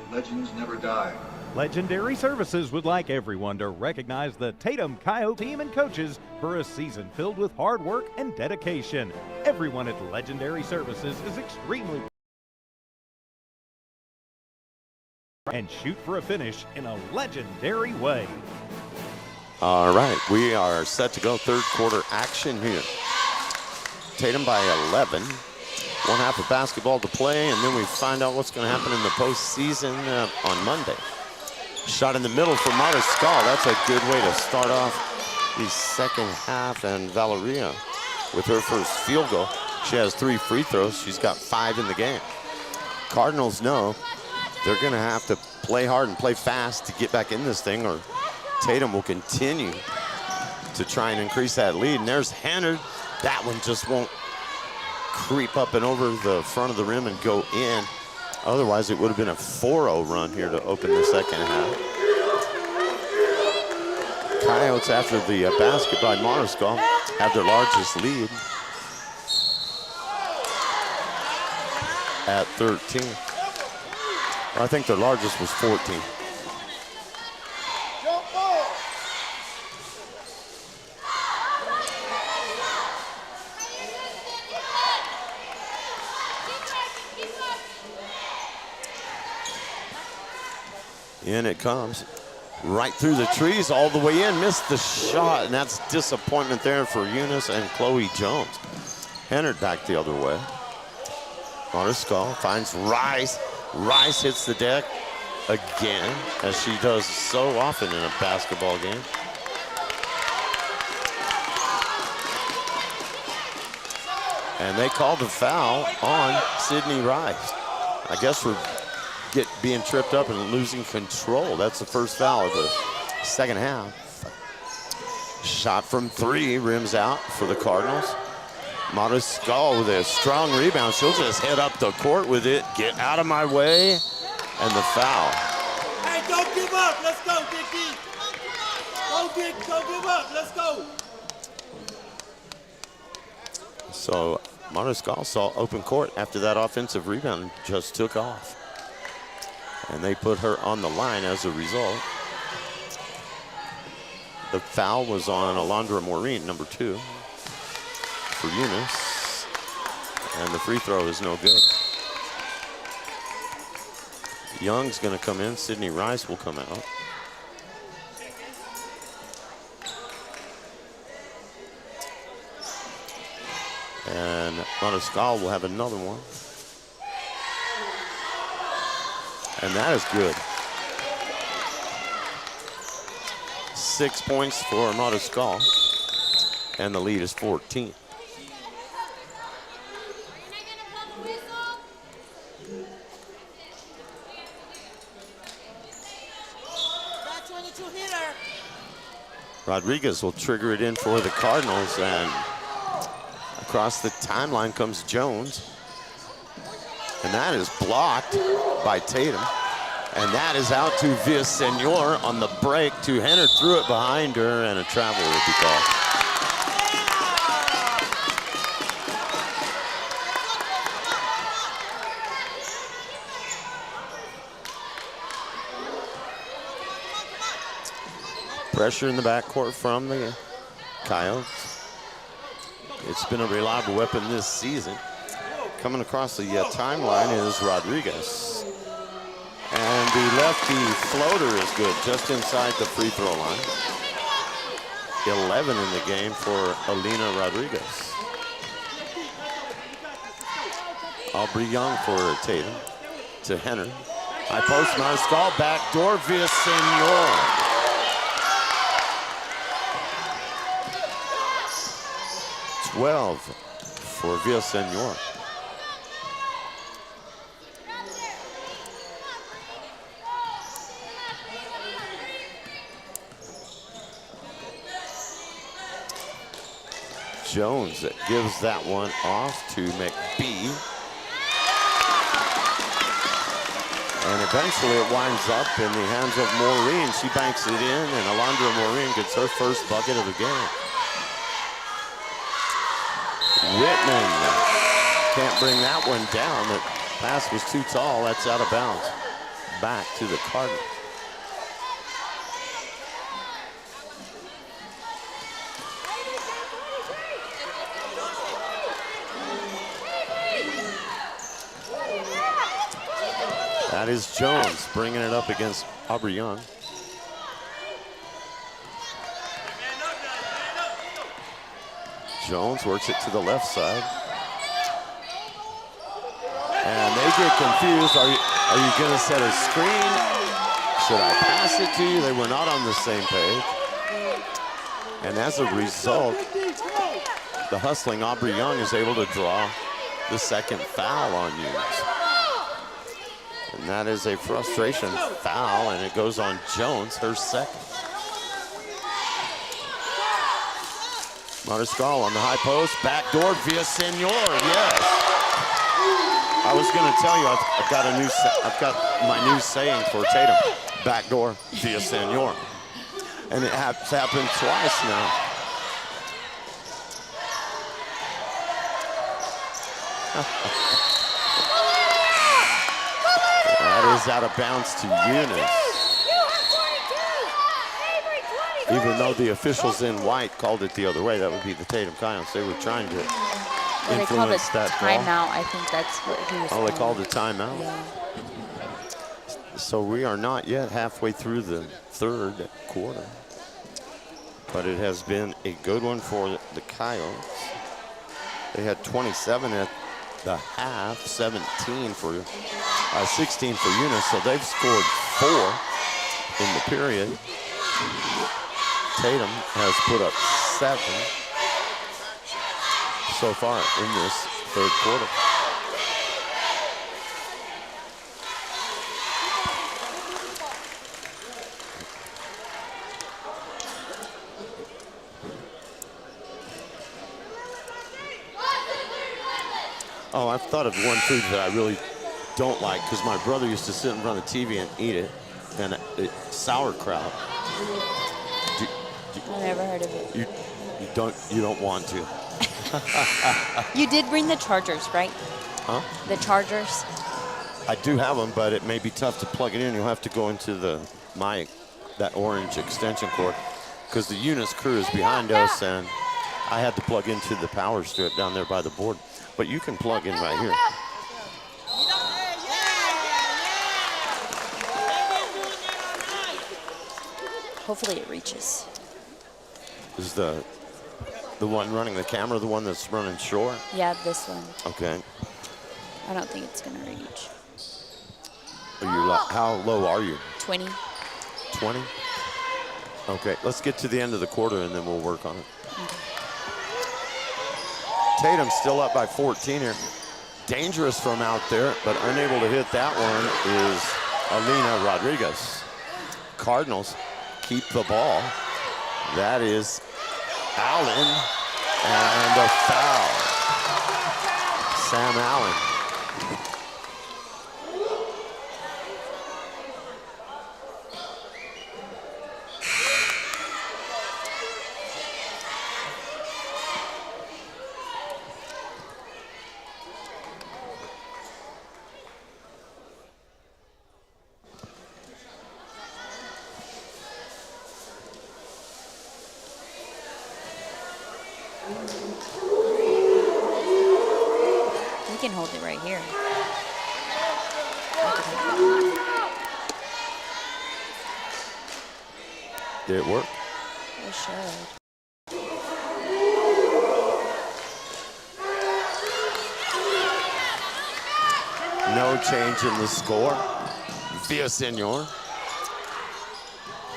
but legends never die. Legendary Services would like everyone to recognize the Tatum Coyote team and coaches for a season filled with hard work and dedication. Everyone at Legendary Services is extremely and shoot for a finish in a legendary way. All right, we are set to go. Third quarter action here. Tatum by 11. One half of basketball to play, and then we find out what's going to happen in the postseason on Monday. Shot in the middle for Marta Skull. That's a good way to start off the second half, and Valeria with her first field goal. She has 3 free throws. She's got 5 in the game. Cardinals know they're going to have to play hard and play fast to get back in this thing, or Tatum will continue to try and increase that lead. And there's Hannard. That one just won't creep up and over the front of the rim and go in. Otherwise, it would have been a 4-0 run here to open the second half. Coyotes, after the basket by Mariscal, have their largest lead at 13. Well, I think their largest was 14. In it comes, right through the trees, all the way in, missed the shot, and that's disappointment there for Eunice and Chloe Jones. Hennard back the other way. Mariscal finds Rice. Rice hits the deck again, as she does so often in a basketball game. And they called the foul on Sydney Rice. I guess we're being tripped up and losing control. That's the first foul of the second half. Shot from 3, rims out for the Cardinals. Mariscal with a strong rebound. She'll just head up the court with it. Get out of my way. And the foul. Hey, don't give up. Let's go, Dickie. Don't give up. Let's go. So Mariscal saw open court after that offensive rebound and just took off. And they put her on the line as a result. The foul was on Alondra Maureen, number 2, for Eunice. And the free throw is no good. Young's going to come in. Sydney Rice will come out. And Mariscal will have another one. And that is good. 6 points for Mariscal. And the lead is 14. Rodriguez will trigger it in for the Cardinals, and across the timeline comes Jones. And that is blocked by Tatum. And that is out to Villasenor on the break to Henner, threw it behind her, and a travel will be called. Pressure in the backcourt from the Coyotes. It's been a reliable weapon this season. Coming across the timeline is Rodriguez. And the lefty floater is good, just inside the free throw line. 11 in the game for Alina Rodriguez. Aubrey Young for Tatum to Henner. High post, Mariscal, backdoor, Villasenor. For Villasenor. Jones gives that one off to McBee. And eventually it winds up in the hands of Maureen. She banks it in, and Alondra Maureen gets her first bucket of the game. Whitman can't bring that one down. The pass was too tall. That's out of bounds. Back to the Cardinals. That is Jones bringing it up against Aubrey Young. Jones works it to the left side. And they get confused. Are you going to set a screen? Should I pass it to you? They were not on the same page. And as a result, the hustling Aubrey Young is able to draw the second foul on Eunice. And that is a frustration foul, and it goes on Jones, her second. Mariscal on the high post, backdoor via Senor, yes. I was going to tell you, I've got my new saying for Tatum, backdoor via Senor. And it has happened twice now. That is out of bounds to Eunice. Even though the officials in white called it the other way, that would be the Tatum Coyotes. They were trying to influence that ball. Timeout. I think that's what he was Oh, they called it timeout? Yeah. So we are not yet halfway through the third quarter. But it has been a good one for the Coyotes. They had 27 at the half, 16 for Eunice, so they've scored 4 in the period. Tatum has put up 7 so far in this third quarter. Oh, I've thought of one food that I really don't like because my brother used to sit in front of the TV and eat it, and sauerkraut. I never heard of it. You don't want to. You did bring the chargers, right? Huh? The chargers? I do have them, but it may be tough to plug it in. You'll have to go into that orange extension cord because the Eunice crew is behind us, and I had to plug into the power strip down there by the board. But you can plug in right here. Hopefully it reaches. Is the one running the camera the one that's running short? Yeah, this one. Okay. I don't think it's gonna reach. How low are you? 20. 20? Okay, let's get to the end of the quarter and then we'll work on it. Okay. Tatum's still up by 14 here. Dangerous from out there, but unable to hit that one is Alina Rodriguez. Cardinals keep the ball. That is Allen, and a foul. Sam Allen. We can hold it right here. Did it work? It should. No change in the score. Villasenor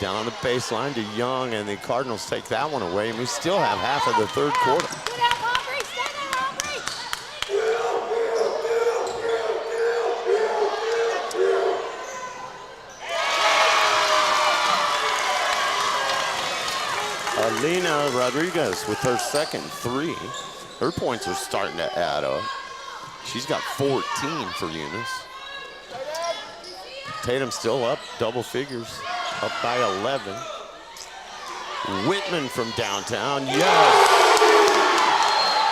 down on the baseline to Young, and the Cardinals take that one away, and we still have half of the third quarter. Alina Rodriguez with her second 3. Her points are starting to add up. She's got 14 for Eunice. Tatum still up, double figures, up by 11. Whitman from downtown, yes!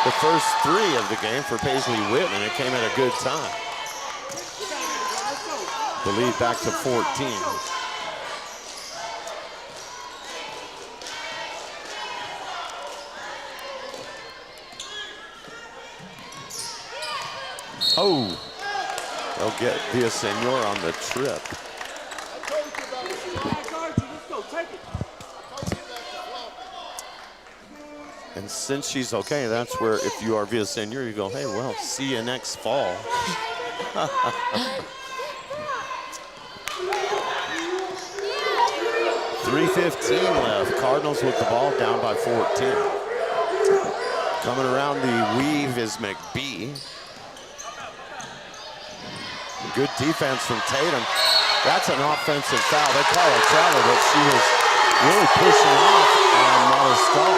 The first 3 of the game for Paisley Whitman. It came at a good time. The lead back to 14. Oh, they'll get Villasenor on the trip. And since she's okay, that's where if you are Villasenor, you go, hey, well, see you next fall. .315 left. Cardinals with the ball down by 14. Coming around the weave is McBee. Good defense from Tatum. That's an offensive foul. They call it travel, but she was really pushing off on Mariscal.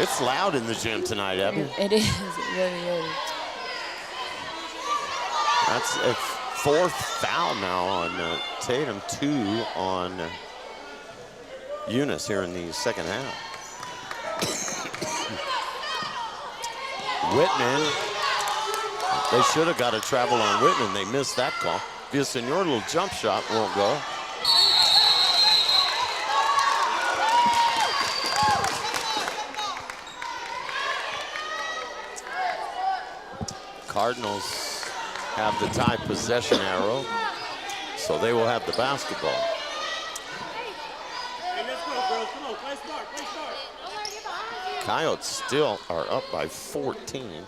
It's loud in the gym tonight, Abby. It is. It really is. That's a 4th foul now on Tatum, 2 on Eunice here in the second half. Whitman, they should have got a travel on Whitman. They missed that call. Villasenor, little jump shot won't go. Cardinals have the tie possession arrow, so they will have the basketball. Hey, let's go, girls. Come on, play smart, play smart. Coyotes still are up by 14.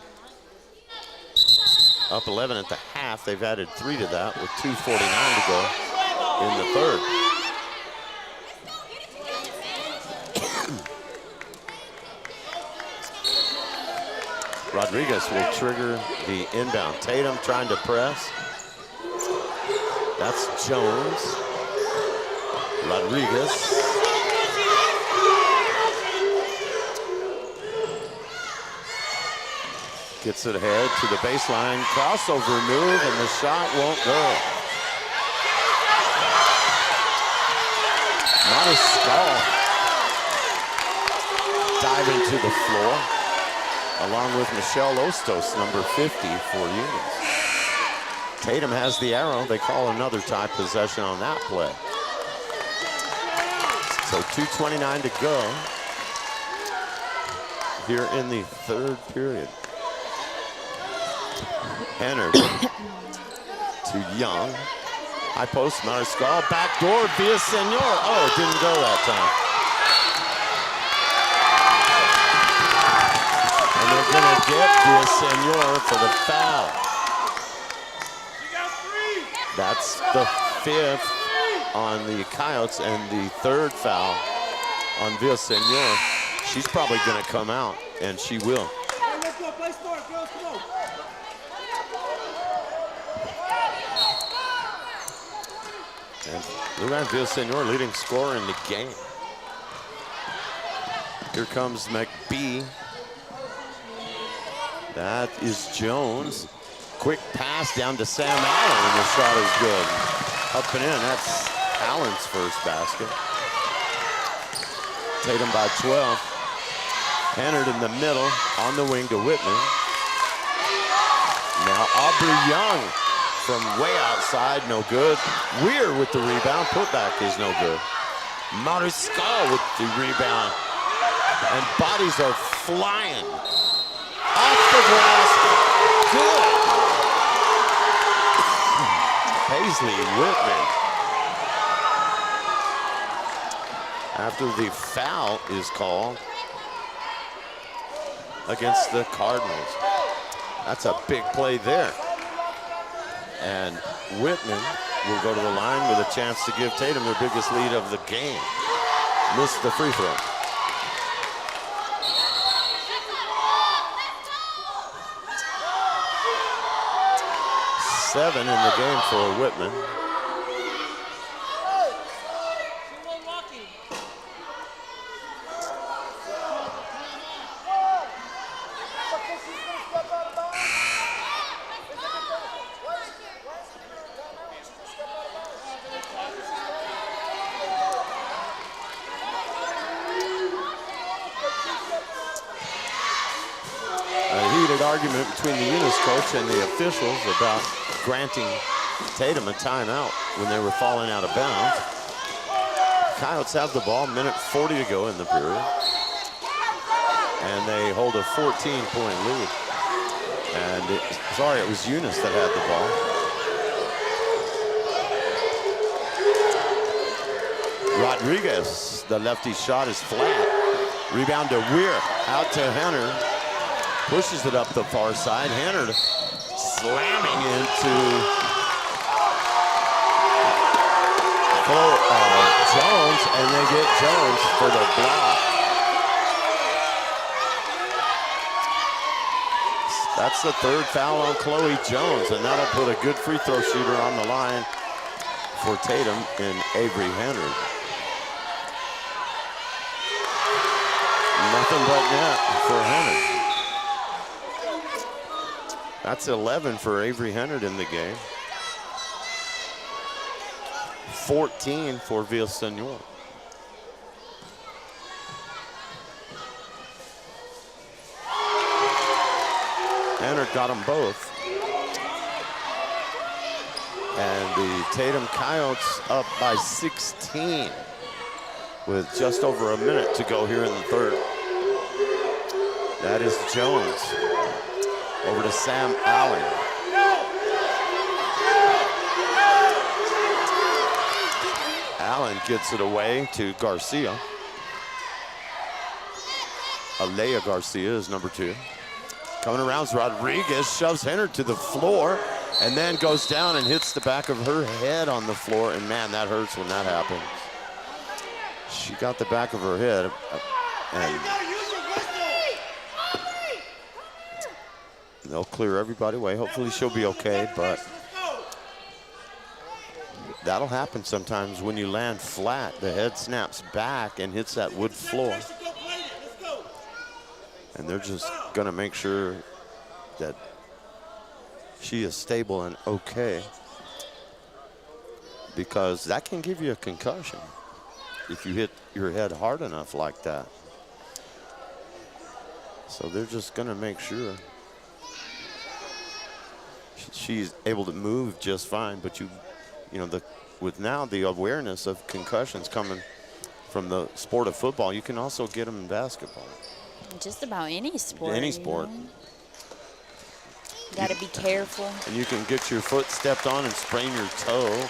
Up 11 at the half. They've added 3 to that with 2:49 to go in the third. Rodriguez will trigger the inbound. Tatum trying to press. That's Jones. Rodriguez. Gets it ahead to the baseline. Crossover move, and the shot won't go. Mariscal diving to the floor, along with Michelle Ostos, number 50 for Eunice. Tatum has the arrow. They call another tie possession on that play. So 2:29 to go here in the third period. Henner to Young. High post, Mariscal, backdoor, Villasenor. Oh, it didn't go that time. And they're gonna get Villasenor for the foul. That's the 5th on the Coyotes and the 3rd foul on Villasenor. She's probably gonna come out, and she will. Hey, let's go, play smart, girls. Come on. And Luan Villasenor, leading scorer in the game. Here comes McBee. That is Jones. Quick pass down to Sam Allen, and the shot is good. Up and in, that's Allen's first basket. Tatum by 12. Entered in the middle, on the wing to Whitman. Now Aubrey Young from way outside, no good. Weir with the rebound, putback is no good. Mariscal with the rebound. And bodies are flying. Off the glass, good. Paisley Whitman. After the foul is called against the Cardinals. That's a big play there. And Whitman will go to the line with a chance to give Tatum their biggest lead of the game. Missed the free throw. Seven in the game for Whitman. Argument between the Eunice coach and the officials about granting Tatum a timeout when they were falling out of bounds. Coyotes have the ball, minute 40 to go in the period. And they hold a 14-point lead. And it was Eunice that had the ball. Rodriguez, the lefty shot is flat. Rebound to Weir, out to Henner. Pushes it up the far side. Henner slamming into Jones, and they get Jones for the block. That's the third foul on Chloe Jones, and that'll put a good free throw shooter on the line for Tatum in Avery Henry. Nothing but net for Henry. That's 11 for Avery Henry in the game. 14 for Villaseñor. Henry got them both. And the Tatum Coyotes up by 16 with just over a minute to go here in the third. That is Jones. Over to Sam Allen. Allen gets it away to Garcia. Alea Garcia is number 2. Coming around, Rodriguez shoves Henry to the floor and then goes down and hits the back of her head on the floor. And man, that hurts when that happens. She got the back of her head. And they'll clear everybody away. Hopefully she'll be okay, but that'll happen sometimes when you land flat. The head snaps back and hits that wood floor. And they're just gonna make sure that she is stable and okay, because that can give you a concussion if you hit your head hard enough like that. So they're just gonna make sure she's able to move just fine, but you know, with now the awareness of concussions coming from the sport of football, you can also get them in basketball. Just about any sport. Any sport. You know? Got to be careful. And you can get your foot stepped on and sprain your toe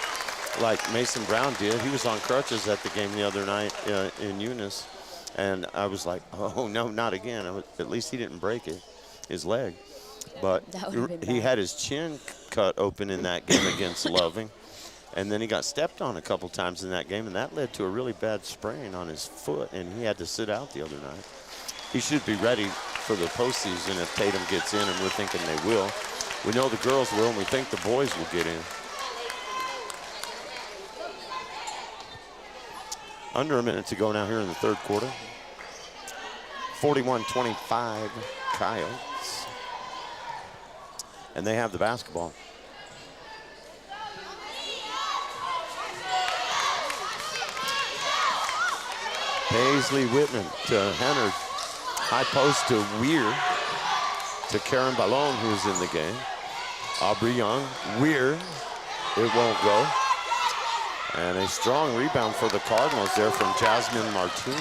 like Mason Brown did. He was on crutches at the game the other night in Eunice. And I was like, oh, no, not again. At least he didn't break it, his leg. But he had his chin cut open in that game against Loving. And then he got stepped on a couple times in that game, and that led to a really bad sprain on his foot, and he had to sit out the other night. He should be ready for the postseason if Tatum gets in, and we're thinking they will. We know the girls will, and we think the boys will get in. Under a minute to go now here in the third quarter. 41-25 Coyotes. And they have the basketball. Paisley Whitman to Henry. High post to Weir, to Karen Ballone, who's in the game. Aubrey Young, Weir, it won't go. And a strong rebound for the Cardinals there from Jasmine Martinez.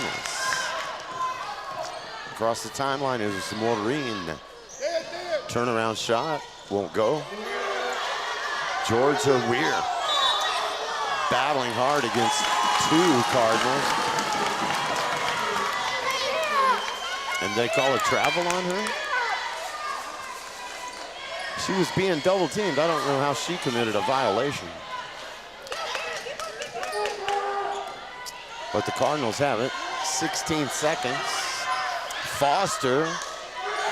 Across the timeline is Maureen. Turnaround shot, won't go. Georgia Weir, battling hard against 2 Cardinals. And they call a travel on her? She was being double teamed. I don't know how she committed a violation. But the Cardinals have it. 16 seconds. Foster,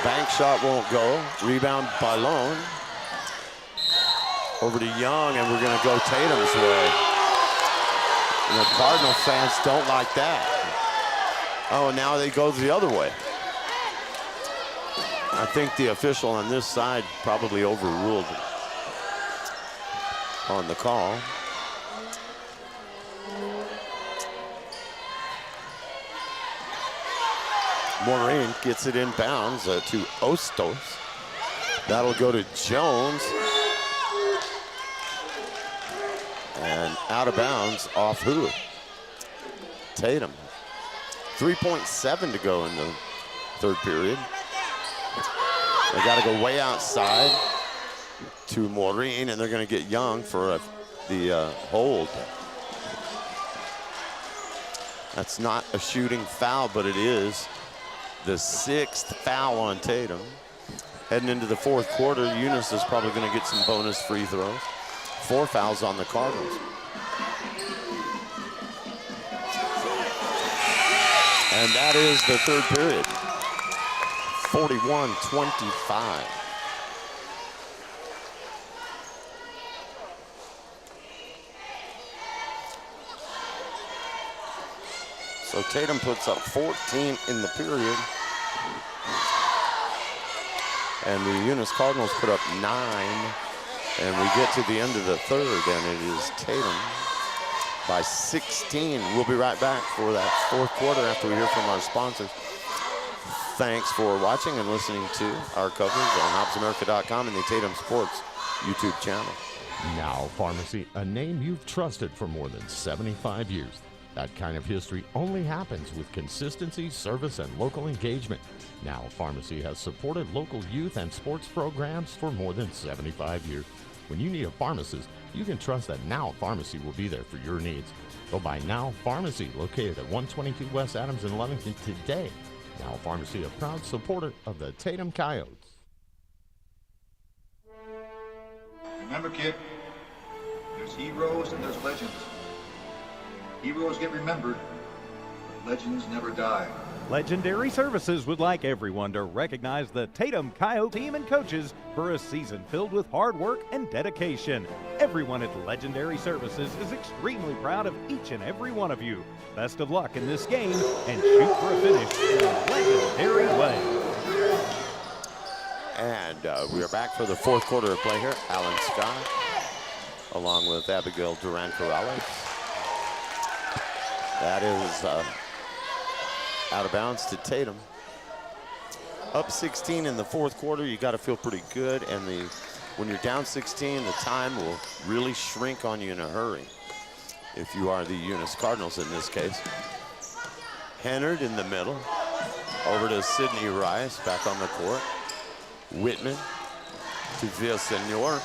bank shot won't go. Rebound by Lone. Over to Young, and we're gonna go Tatum's way. And the Cardinal fans don't like that. Oh, now they go the other way. I think the official on this side probably overruled on the call. Maureen gets it in bounds to Ostos. That'll go to Jones. And out of bounds off who? Tatum. 3.7 to go in the third period. They got to go way outside to Maureen, and they're going to get Young for the hold. That's not a shooting foul, but it is the 6th foul on Tatum. Heading into the fourth quarter, Eunice is probably going to get some bonus free throws. 4 fouls on the Cardinals. And that is the third period. 41-25. So Tatum puts up 14 in the period. And the Eunice Cardinals put up 9. And we get to the end of the third, and it is Tatum by 16. We'll be right back for that fourth quarter after we hear from our sponsors. Thanks for watching and listening to our coverage on HopsAmerica.com and the Tatum Sports YouTube channel. Now Pharmacy, a name you've trusted for more than 75 years. That kind of history only happens with consistency, service, and local engagement. Now Pharmacy has supported local youth and sports programs for more than 75 years. When you need a pharmacist, you can trust that Now Pharmacy will be there for your needs. Go by Now Pharmacy, located at 122 West Adams in Lovington today. Now Pharmacy, a proud supporter of the Tatum Coyotes. Remember, kid, there's heroes and there's legends. Heroes get remembered, but legends never die. Legendary Services would like everyone to recognize the Tatum Coyote team and coaches for a season filled with hard work and dedication. Everyone at Legendary Services is extremely proud of each and every one of you. Best of luck in this game and shoot for a finish in a legendary way. And we are back for the fourth quarter of play here. Alan Scott, along with Abigail Duran-Corrales. That is out of bounds to Tatum. Up 16 in the fourth quarter, you got to feel pretty good. And when you're down 16, the time will really shrink on you in a hurry. If you are the Eunice Cardinals in this case. Hennard in the middle. Over to Sidney Rice, back on the court. Whitman to Villasenor.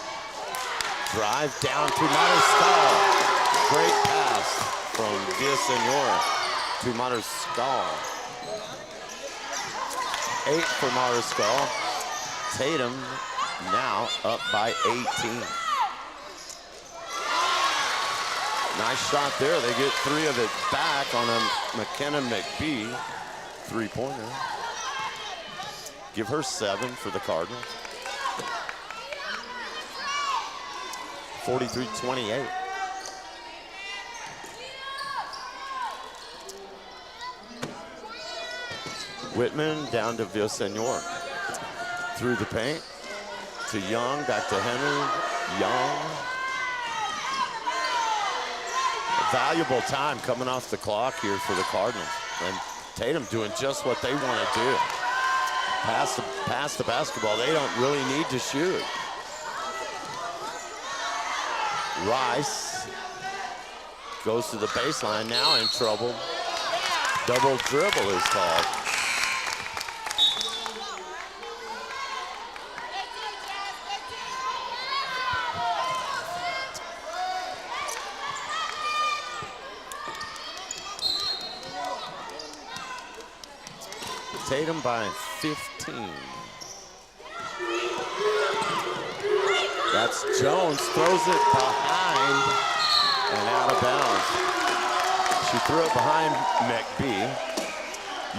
Drive down to Mariscal. Great pass from Villasenor to Mariscal. 8 for Mariscal. Tatum now up by 18. Nice shot there. They get 3 of it back on a McKenna McBee three-pointer. Give her 7 for the Cardinals. 43-28. Whitman down to Villasenor. Through the paint to Young, back to Henry. Young. Valuable time coming off the clock here for the Cardinals. And Tatum doing just what they want to do. Pass the basketball. They don't really need to shoot. Rice goes to the baseline, now in trouble. Double dribble is called. Tatum by 15. That's Jones, throws it behind and out of bounds. She threw it behind McBee.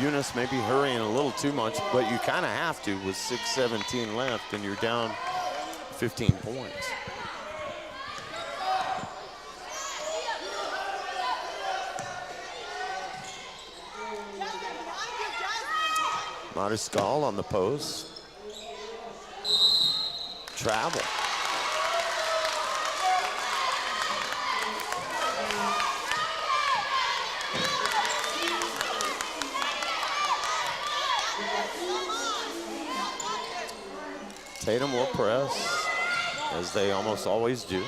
Eunice may be hurrying a little too much, but you kind of have to with 6:17 left and you're down 15 points. Mariscal on the post. Travel. Tatum will press, as they almost always do.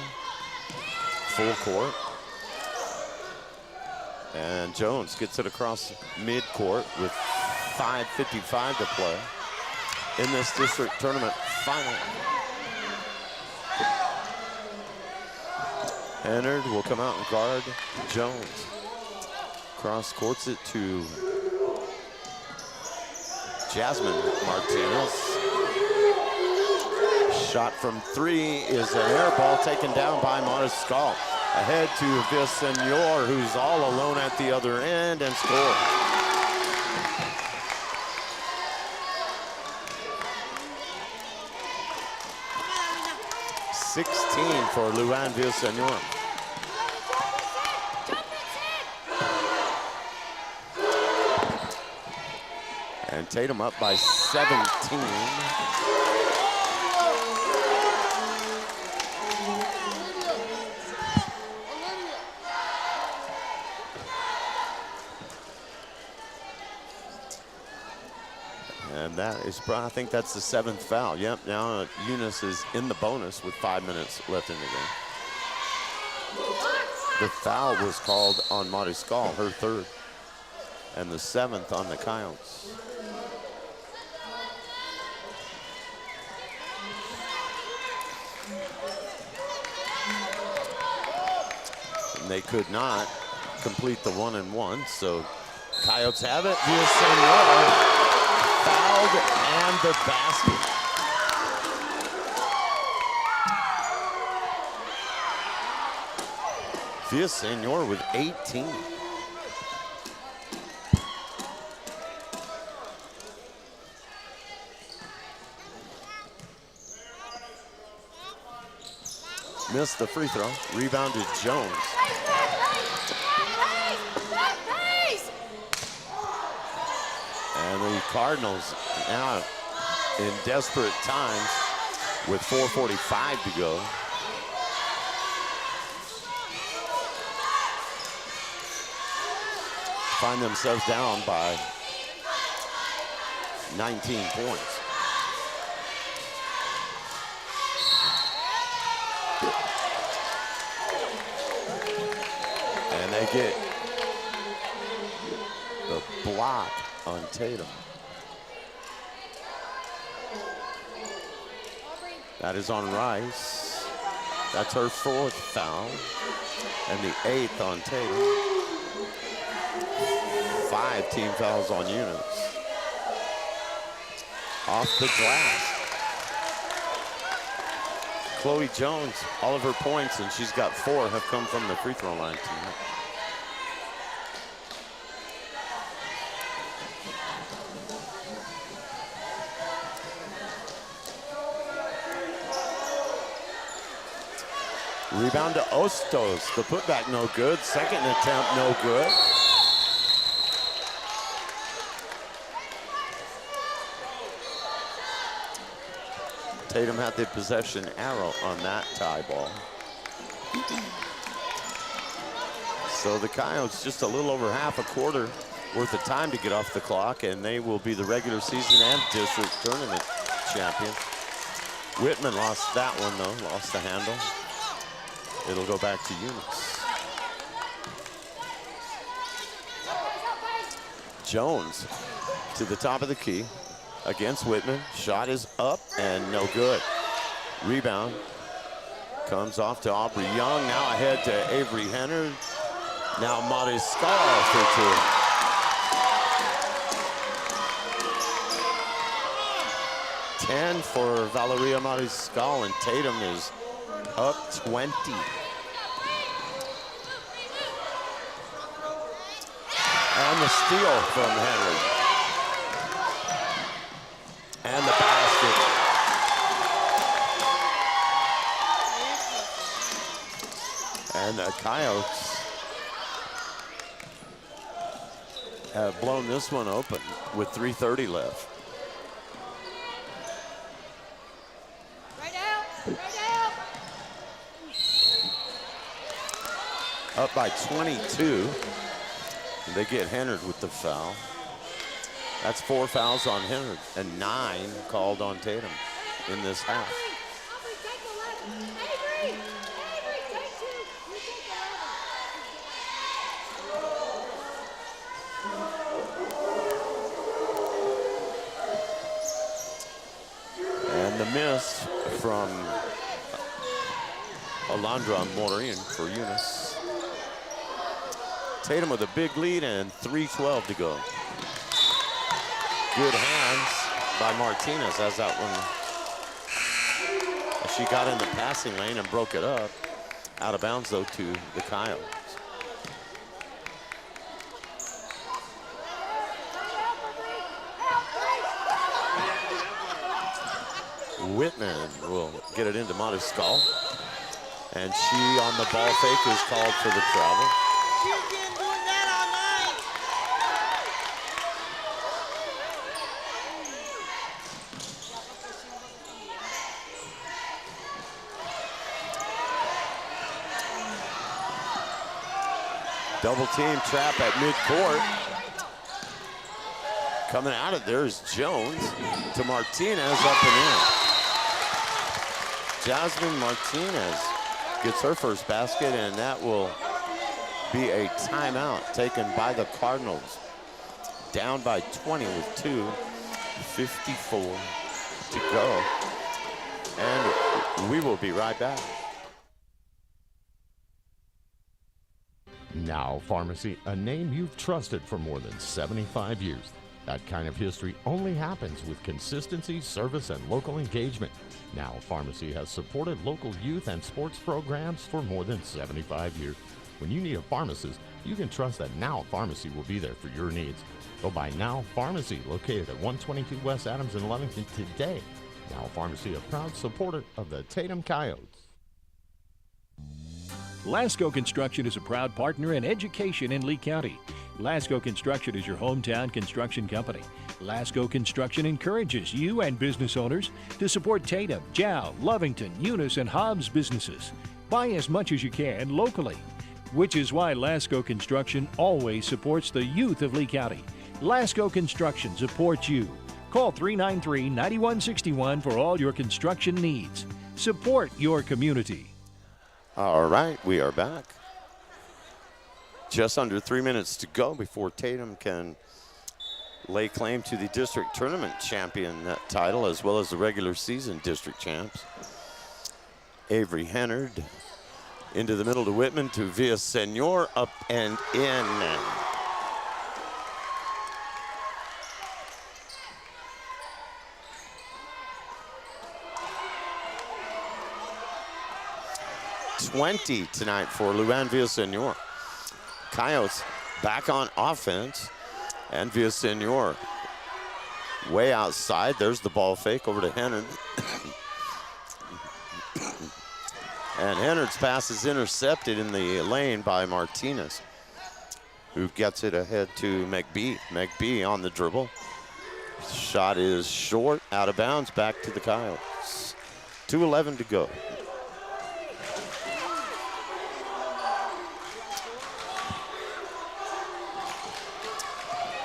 Full court. And Jones gets it across midcourt with 5:55 to play in this district tournament final. Hennard will come out and guard Jones. Cross courts it to Jasmine Martinez. Shot from 3 is an air ball taken down by Mariscal. Ahead to Villasenor, who's all alone at the other end, and score. For Luan Villasenor. And Tatum up by 17. And that is, I think that's the 7th foul. Yep, now Eunice is in the bonus with 5 minutes left in the game. The foul was called on Mariscal, her 3rd, and the 7th on the Coyotes. And they could not complete the 1-and-1, so Coyotes have it. Villasenor fouled and the basket. Villasenor with 18. Missed the free throw. Rebounded Jones. And the Cardinals now in desperate times with 4:45 to go. Find themselves down by 19 points. And they get the block on Tatum. That is on Rice. That's her 4th foul. And the 8th on Tatum. 5 team fouls on Eunice. Off the glass. Chloe Jones, all of her points, and she's got 4, have come from the free throw line tonight. Rebound to Ostos. The putback no good. 2nd attempt no good. Tatum had the possession arrow on that tie ball. So the Coyotes just a little over half a quarter worth of time to get off the clock, and they will be the regular season and district tournament champions. Whitman lost that one though, lost the handle. It'll go back to Eunice. Jones to the top of the key against Whitman. Shot is up and no good. Rebound comes off to Aubrey Young. Now ahead to Avery Hennard. Now Mariscal for 2. 10 for Valeria Mariscal, and Tatum is up 20. And the steal from Henry. And the basket. And the Coyotes have blown this one open with 3:30 left. Up by 22. And they get Hennard with the foul. That's 4 fouls on Hennard and 9 called on Tatum in this half. And the miss from Alondra Morin for Eunice. Tatum with a big lead and 3:12 to go. Good hands by Martinez as that one. She got in the passing lane and broke it up. Out of bounds though to the Coyotes. Whitman will get it into Mariscal. And she on the ball fake is called for the travel. Double team trap at midcourt. Coming out of there is Jones to Martinez, up and in. Jasmine Martinez gets her first basket, and that will be a timeout taken by the Cardinals. Down by 20 with 2:54 to go. And we will be right back. Now Pharmacy, a name you've trusted for more than 75 years. That kind of history only happens with consistency, service, and local engagement. Now Pharmacy has supported local youth and sports programs for more than 75 years. When you need a pharmacist, you can trust that Now Pharmacy will be there for your needs. Go by Now Pharmacy, located at 122 West Adams in Lovington today. Now Pharmacy, a proud supporter of the Tatum Coyotes. Lasco Construction is a proud partner in education in Lee County. Lasco Construction is your hometown construction company. Lasco Construction encourages you and business owners to support Tatum, Jow, Lovington, Eunice, and Hobbs businesses. Buy as much as you can locally, which is why Lasco Construction always supports the youth of Lee County. Lasco Construction supports you. Call 393-9161 for all your construction needs. Support your community. All right, we are back. Just under 3 minutes to go before Tatum can lay claim to the district tournament champion title, as well as the regular season district champs. Avery Hennard into the middle to Whitman, to Villasenor, up and in. .20 tonight for Luann Villasenor. Coyotes back on offense, and Villasenor way outside. There's the ball fake over to Hennard. And Hennard's pass is intercepted in the lane by Martinez, who gets it ahead to McBee. McBee on the dribble. Shot is short, out of bounds, back to the Coyotes. 2:11 to go.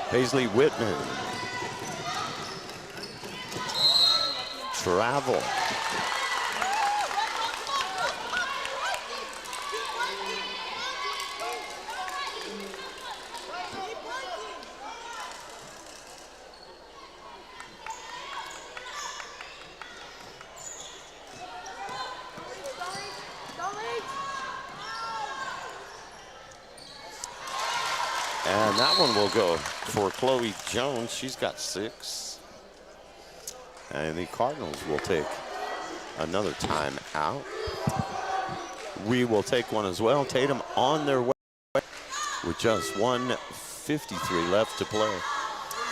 Paisley Whitman. Travel. And that one will go for Chloe Jones. She's got 6. And the Cardinals will take another time out. We will take one as well. Tatum on their way with just 1:53 left to play.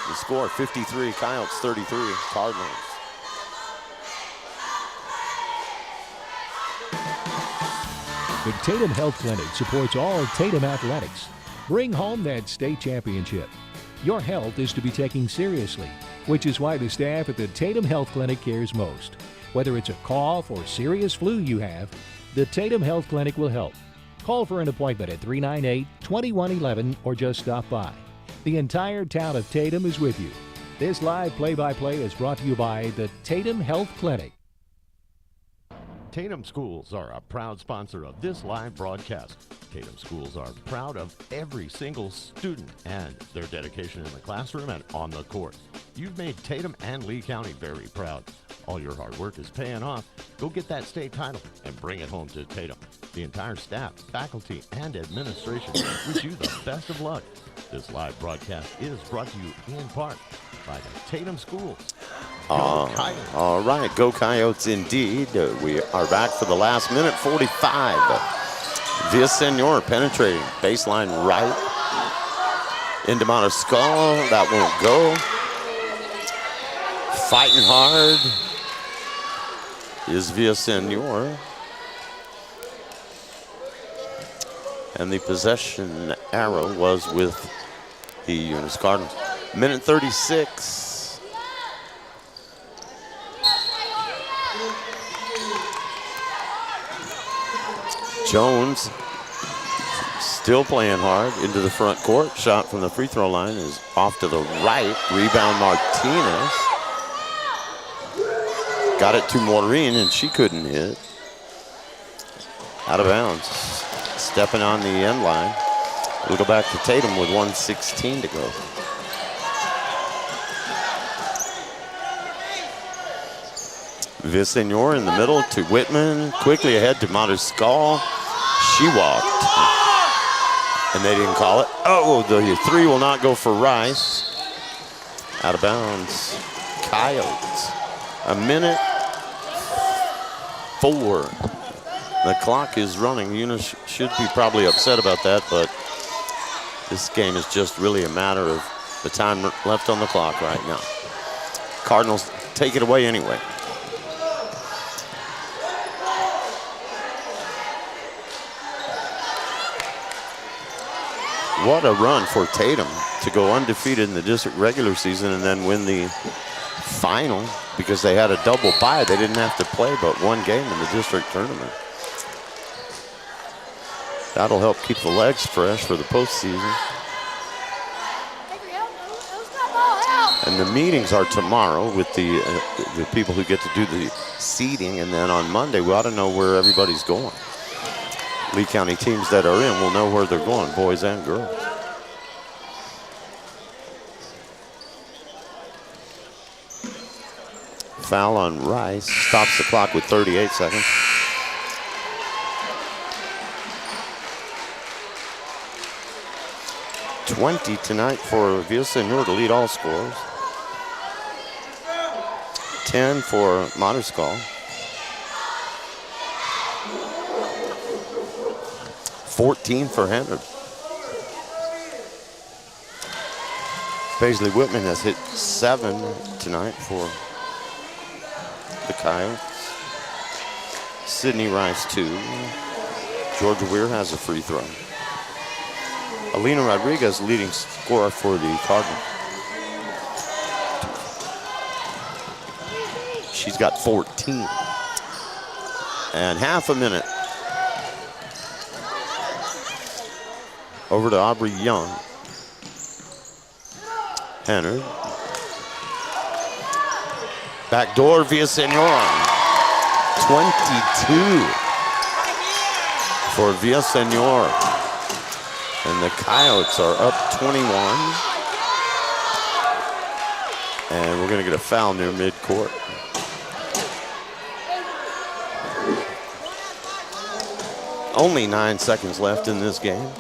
The score 53, Coyotes 33, Cardinals. The Tatum Health Clinic supports all Tatum athletics. Bring home that state championship. Your health is to be taken seriously, which is why the staff at the Tatum Health Clinic cares most. Whether it's a cough or serious flu you have, the Tatum Health Clinic will help. Call for an appointment at 398-2111 or just stop by. The entire town of Tatum is with you. This live play-by-play is brought to you by the Tatum Health Clinic. Tatum Schools are a proud sponsor of this live broadcast. Tatum Schools are proud of every single student and their dedication in the classroom and on the court. You've made Tatum and Lee County very proud. All your hard work is paying off. Go get that state title and bring it home to Tatum. The entire staff, faculty, and administration wish you the best of luck. This live broadcast is brought to you in part by the Tatum Schools. All right, go Coyotes indeed. We are back for the last minute 45. Villasenor penetrating baseline right into Montescall. That won't go. Fighting hard is Villasenor. And the possession arrow was with the Eunice Cardinals. Minute 36. Jones Still playing hard into the front court. Shot from the free throw line is off to the right. Rebound Martinez. Got it to Maureen and she couldn't hit. Out of bounds. Stepping on the end line. We'll go back to Tatum with 1:16 to go. Villasenor in the middle to Whitman. Quickly ahead to Mariscal. She walked. And they didn't call it. Oh, the three will not go for Rice. Out of bounds. Coyotes. A minute 4. The clock is running. Eunice should be probably upset about that, but this game is just really a matter of the time left on the clock right now. Cardinals take it away anyway. What a run for Tatum to go undefeated in the district regular season and then win the final because they had a double bye. They didn't have to play but one game in the district tournament. That'll help keep the legs fresh for the postseason. And the meetings are tomorrow with the people who get to do the seeding, and then on Monday we ought to know where everybody's going. Lee County teams that are in will know where they're going, boys and girls. Foul on Rice, stops the clock with 38 seconds. .20 tonight for Villasenor to lead all scorers. 10 for Mariscal. 14 for Henry. Paisley Whitman has hit 7 tonight for the Coyotes. Sydney Rice 2. Georgia Weir has a free throw. Alina Rodriguez leading scorer for the Cardinals. She's got 14. And half a minute. Over to Aubrey Young. Henner. Backdoor Villasenor. 22 for Villasenor. And the Coyotes are up 21. And we're going to get a foul near midcourt. Only 9 seconds left in this game.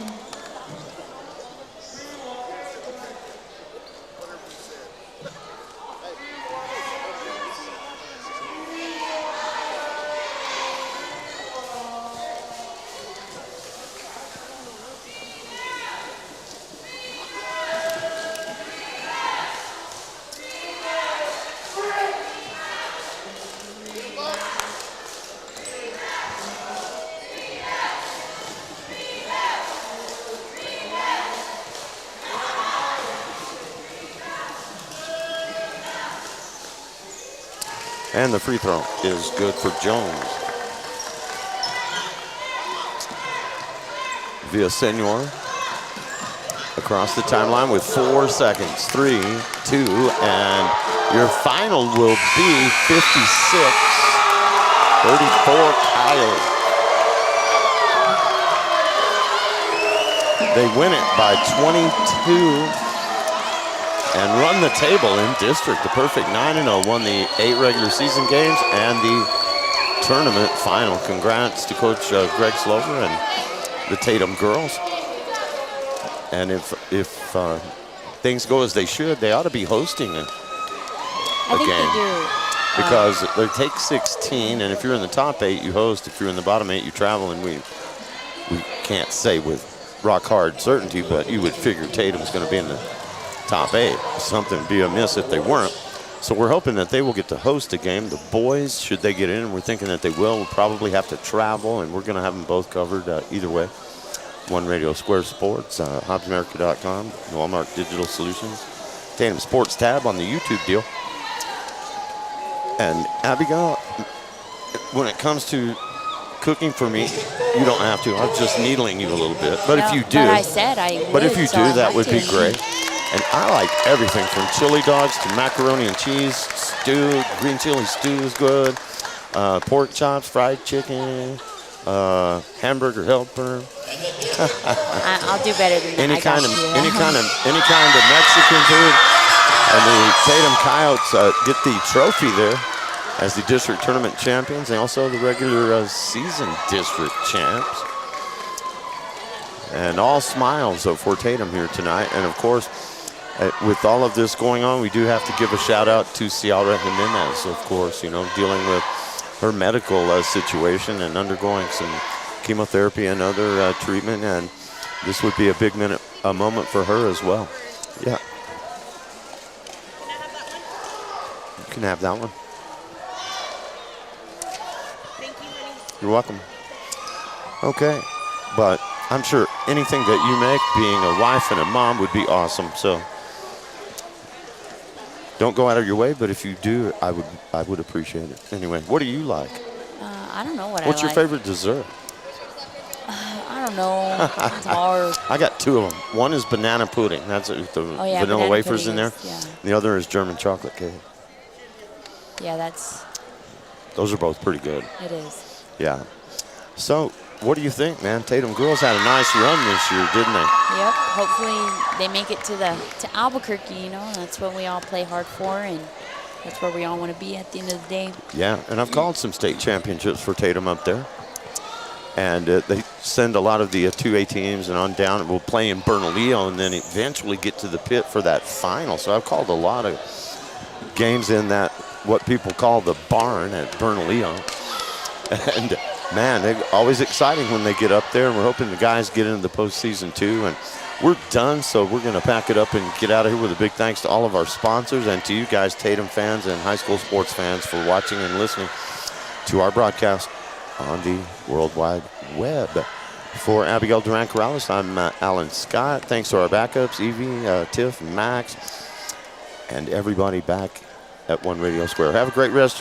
And the free throw is good for Jones. Villasenor across the timeline with 4 seconds. 3, 2, and your final will be 56. 34 Coyotes. They win it by 22. And run the table in district. The perfect 9-0 won the 8 regular season games and the tournament final. Congrats to Coach Greg Slover and the Tatum girls. And if things go as they should, they ought to be hosting a game. They do. Because they take 16, and if you're in the top 8, you host. If you're in the bottom 8, you travel. And we can't say with rock hard certainty, but you would figure Tatum's going to be in the top 8. Something would be amiss if they weren't. So we're hoping that they will get to host a game. The boys, should they get in, and we're thinking that they will probably have to travel, and we're going to have them both covered either way. One Radio Square Sports, HobbsAmerica.com, Walmart Digital Solutions, Tatum Sports tab on the YouTube deal. And Abigail, when it comes to cooking for me, you don't have to. I was just needling you a little bit. But No, if you do, but I said I would, but if you so do, I that have would be to. great. And I like everything from chili dogs to macaroni and cheese stew. Green chili stew is good. Pork chops, fried chicken, hamburger helper. I'll do better than that. Any I got kind of you. any kind of Mexican food. And the Tatum Coyotes get the trophy there as the district tournament champions and also the regular season district champs. And all smiles for Tatum here tonight. And of course, with all of this going on, we do have to give a shout out to Ciara Jimenez, of course, dealing with her medical situation and undergoing some chemotherapy and other treatment. And this would be a big moment for her as well. Yeah. You can have that one. Thank you, honey. You're welcome. Okay, but I'm sure anything that you make, being a wife and a mom, would be awesome. So don't go out of your way, but if you do, I would appreciate it. Anyway, what do you like? I don't know what What's I your favorite dessert? I don't know. It's hard. I got two of them. One is banana pudding. That's the vanilla banana wafers pudding in there. is, yeah. The other is German chocolate cake. Yeah, that's. Those are both pretty good. It is. Yeah. So, what do you think, man? Tatum girls had a nice run this year, didn't they? Yep. Hopefully they make it to Albuquerque. That's what we all play hard for, and that's where we all want to be at the end of the day. Yeah, and I've called some state championships for Tatum up there. And they send a lot of the 2A teams and on down. We'll play in Bernalillo and then eventually get to the pit for that final. So I've called a lot of games in that, what people call the barn at Bernalillo. And man, they're always exciting when they get up there, and we're hoping the guys get into the postseason too. And we're done, so we're going to pack it up and get out of here with a big thanks to all of our sponsors and to you guys, Tatum fans and high school sports fans, for watching and listening to our broadcast on the World Wide Web. For Abigail Duran-Corrales, I'm Alan Scott. Thanks to our backups, Evie, Tiff, Max, and everybody back at One Radio Square. Have a great rest of